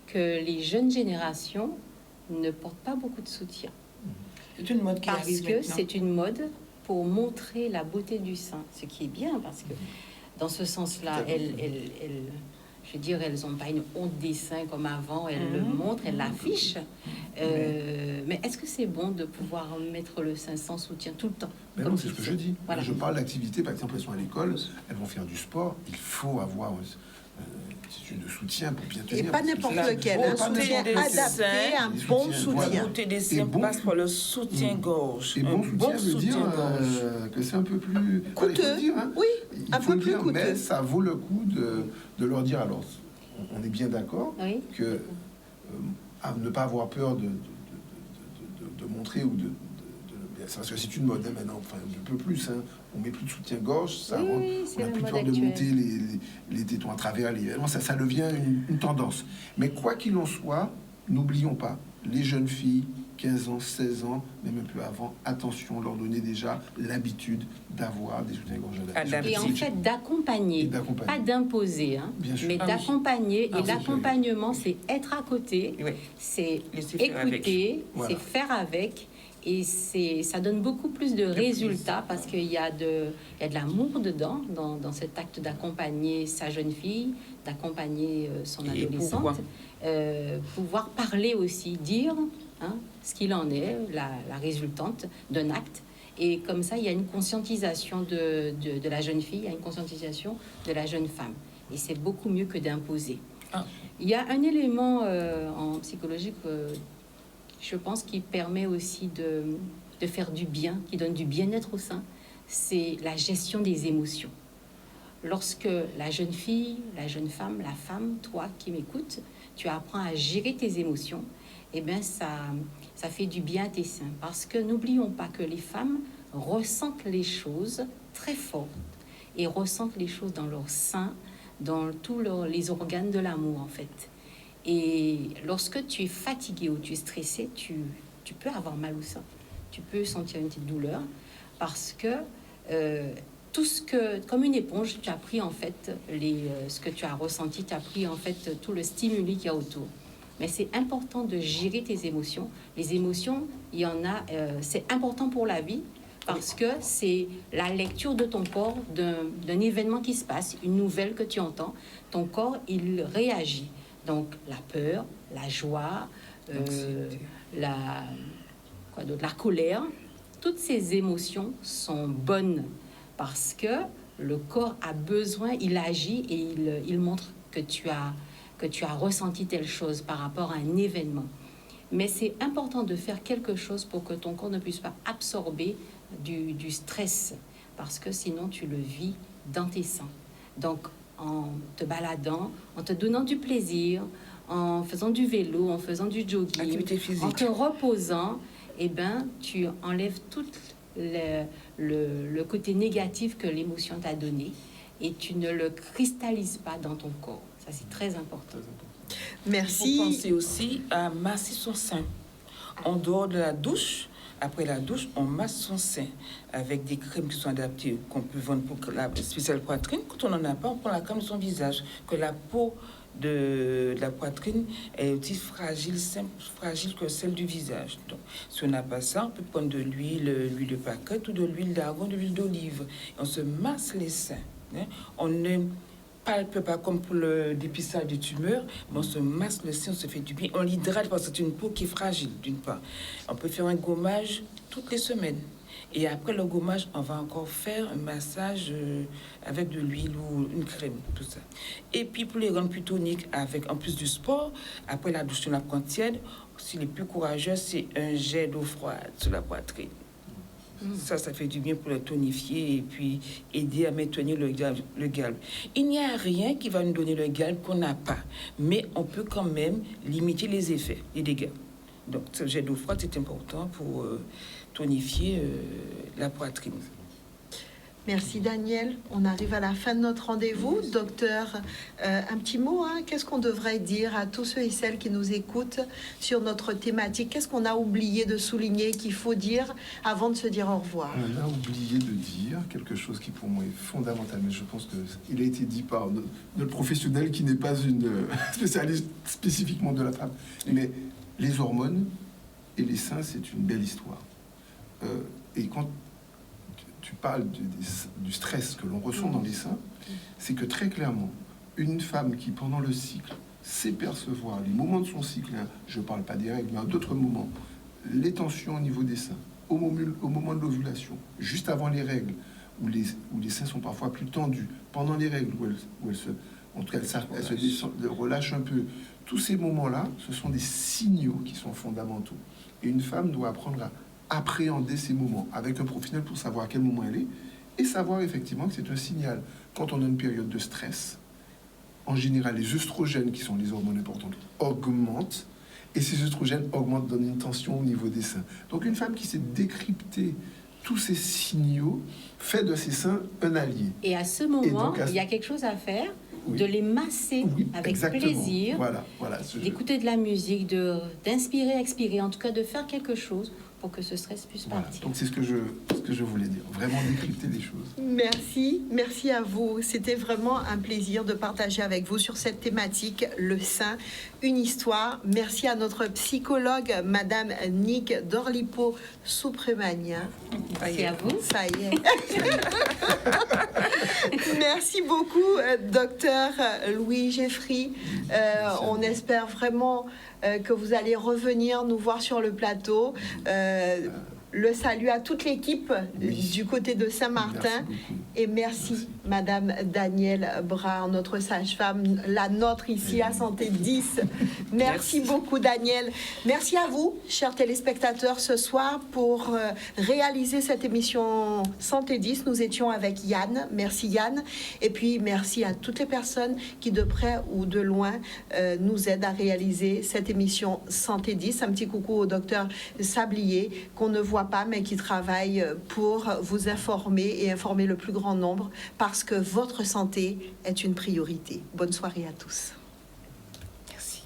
que les jeunes générations ne portent pas beaucoup de soutien. C'est une mode qui arrive maintenant. Parce que c'est une mode pour montrer la beauté du sein, ce qui est bien, parce que dans ce sens-là, je veux dire, elles n'ont pas une honte des seins comme avant, elles le montrent, elles l'affichent. Mais est-ce que c'est bon de pouvoir mettre le sein sans soutien tout le temps? Mais non, c'est ce que je dis. Voilà. Je parle d'activité, par exemple, elles sont à l'école, elles vont faire du sport, il faut avoir de soutien pour bien tenir. Et pas n'importe lequel, un soutien adapté, un bon soutien. La beauté des seins passe par le soutien-gorge. Et bon soutien veut dire que c'est un peu plus coûteux. Oui, un peu plus coûteux. Mais ça vaut le coup de leur dire, alors, on est bien d'accord que ne pas avoir peur de montrer ou parce que c'est une mode maintenant, enfin un peu plus, on met plus de soutien-gorge, on n'a plus peur de monter les tétons à travers les vêtements, ça devient une tendance. Mais quoi qu'il en soit, n'oublions pas, les jeunes filles, 15 ans, 16 ans, même un peu avant, attention, leur donner déjà l'habitude d'avoir des soutiens-gorge adaptés. Et en fait, d'accompagner, pas d'imposer, mais d'accompagner. Et l'accompagnement, c'est être à côté, c'est écouter, c'est faire avec. Et ça donne beaucoup plus de résultats parce qu'il y a de l'amour dedans, dans cet acte d'accompagner sa jeune fille, d'accompagner son adolescente. Pouvoir parler aussi, dire ce qu'il en est, la résultante d'un acte. Et comme ça, il y a une conscientisation de la jeune fille, il y a une conscientisation de la jeune femme. Et c'est beaucoup mieux que d'imposer. Il y a un élément en psychologie je pense qu'il permet aussi de faire du bien, qui donne du bien-être au sein, c'est la gestion des émotions. Lorsque la jeune fille, la jeune femme, la femme, toi qui m'écoutes, tu apprends à gérer tes émotions, eh bien ça fait du bien à tes seins. Parce que n'oublions pas que les femmes ressentent les choses très fort et ressentent les choses dans leur sein, dans tous les organes de l'amour en fait. Et lorsque tu es fatigué ou tu es stressé, tu peux avoir mal au sein. Tu peux sentir une petite douleur parce que tout ce que, comme une éponge, tu as pris en fait ce que tu as ressenti, tu as pris en fait tout le stimuli qu'il y a autour. mais c'est important de gérer tes émotions. Les émotions, il y en a, c'est important pour la vie parce que c'est la lecture de ton corps d'un événement qui se passe, une nouvelle que tu entends. Ton corps, il réagit. Donc la peur, la joie, la colère, toutes ces émotions sont bonnes parce que le corps a besoin, il agit et il montre que tu as ressenti telle chose par rapport à un événement. Mais c'est important de faire quelque chose pour que ton corps ne puisse pas absorber du stress, parce que sinon tu le vis dans tes seins. Donc en te baladant, en te donnant du plaisir, en faisant du vélo, en faisant du jogging, activité physique, en te reposant, eh ben, tu enlèves tout le côté négatif que l'émotion t'a donné et tu ne le cristallises pas dans ton corps. Ça, c'est très important. Merci. Il faut penser aussi à masser son sein. En dehors de la douche, après la douche, on masse son sein avec des crèmes qui sont adaptées, qu'on peut vendre pour la spéciale poitrine. Quand on n'en a pas, on prend la crème de son visage, que la peau de la poitrine est aussi fragile, simple, fragile que celle du visage. Donc, si on n'a pas ça, on peut prendre de l'huile de paquette ou de l'huile d'argan, de l'huile d'olive. On se masse les seins. Hein. On ne palpe pas comme pour le dépistage des tumeurs, mais on se masse le sein, on se fait du bien. On l'hydrate parce que c'est une peau qui est fragile, d'une part. On peut faire un gommage toutes les semaines. Et après le gommage, on va encore faire un massage avec de l'huile ou une crème, tout ça. Et puis pour les rendre plus toniques, avec en plus du sport, après la douche, on la prend tiède. Si les plus courageux, c'est un jet d'eau froide sur la poitrine. Ça fait du bien pour le tonifier et puis aider à maintenir le galbe. Il n'y a rien qui va nous donner le galbe qu'on n'a pas, mais on peut quand même limiter les effets, les dégâts. Donc, ce jet d'eau froide, c'est important pour tonifier la poitrine. Merci Daniel. On arrive à la fin de notre rendez-vous. Docteur, un petit mot, hein? Qu'est-ce qu'on devrait dire à tous ceux et celles qui nous écoutent sur notre thématique? Qu'est-ce qu'on a oublié de souligner, qu'il faut dire avant de se dire au revoir? On a oublié de dire quelque chose qui pour moi est fondamental, mais je pense qu'il a été dit par notre professionnel qui n'est pas une spécialiste spécifiquement de la femme. Mais les hormones et les seins, c'est une belle histoire. Et quand tu parles du stress que l'on ressent dans les seins, c'est que très clairement, une femme qui, pendant le cycle, sait percevoir les moments de son cycle, hein, je ne parle pas des règles, mais à d'autres moments, les tensions au niveau des seins, au moment de l'ovulation, juste avant les règles, où les seins sont parfois plus tendus, pendant les règles, où elles se relâchent un peu. Tous ces moments-là, ce sont des signaux qui sont fondamentaux. Et une femme doit apprendre à appréhender ces moments avec un professionnel pour savoir à quel moment elle est et savoir effectivement que c'est un signal. Quand on a une période de stress, en général, les œstrogènes, qui sont les hormones importantes, augmentent et ces œstrogènes augmentent, donnent une tension au niveau des seins. Donc une femme qui sait décrypter tous ces signaux fait de ses seins un allié. Et à ce moment, il y a quelque chose à faire, de les masser avec plaisir, d'écouter de la musique, d'inspirer, expirer, en tout cas de faire quelque chose pour que ce stress puisse partir. Donc c'est ce que je voulais dire, vraiment décrypter les choses. Merci à vous. C'était vraiment un plaisir de partager avec vous sur cette thématique, le sein, une histoire. Merci à notre psychologue, Madame Nick Dorlipo-Soupremania. Merci à vous. Ça y est. Merci beaucoup, docteur Louis Geffry. On espère vraiment que vous allez revenir nous voir sur le plateau. Le salut à toute l'équipe du côté de Saint-Martin. Et merci, Madame Danielle Brard, notre sage-femme, la nôtre ici à Santé 10. Merci beaucoup, Daniel. Merci à vous, chers téléspectateurs, ce soir pour réaliser cette émission Santé 10. Nous étions avec Yann. Merci, Yann. Et puis, merci à toutes les personnes qui, de près ou de loin, nous aident à réaliser cette émission Santé 10. Un petit coucou au docteur Sablier, qu'on ne voit pas, mais qui travaille pour vous informer et informer le plus grand nombre, parce que votre santé est une priorité. Bonne soirée à tous. Merci.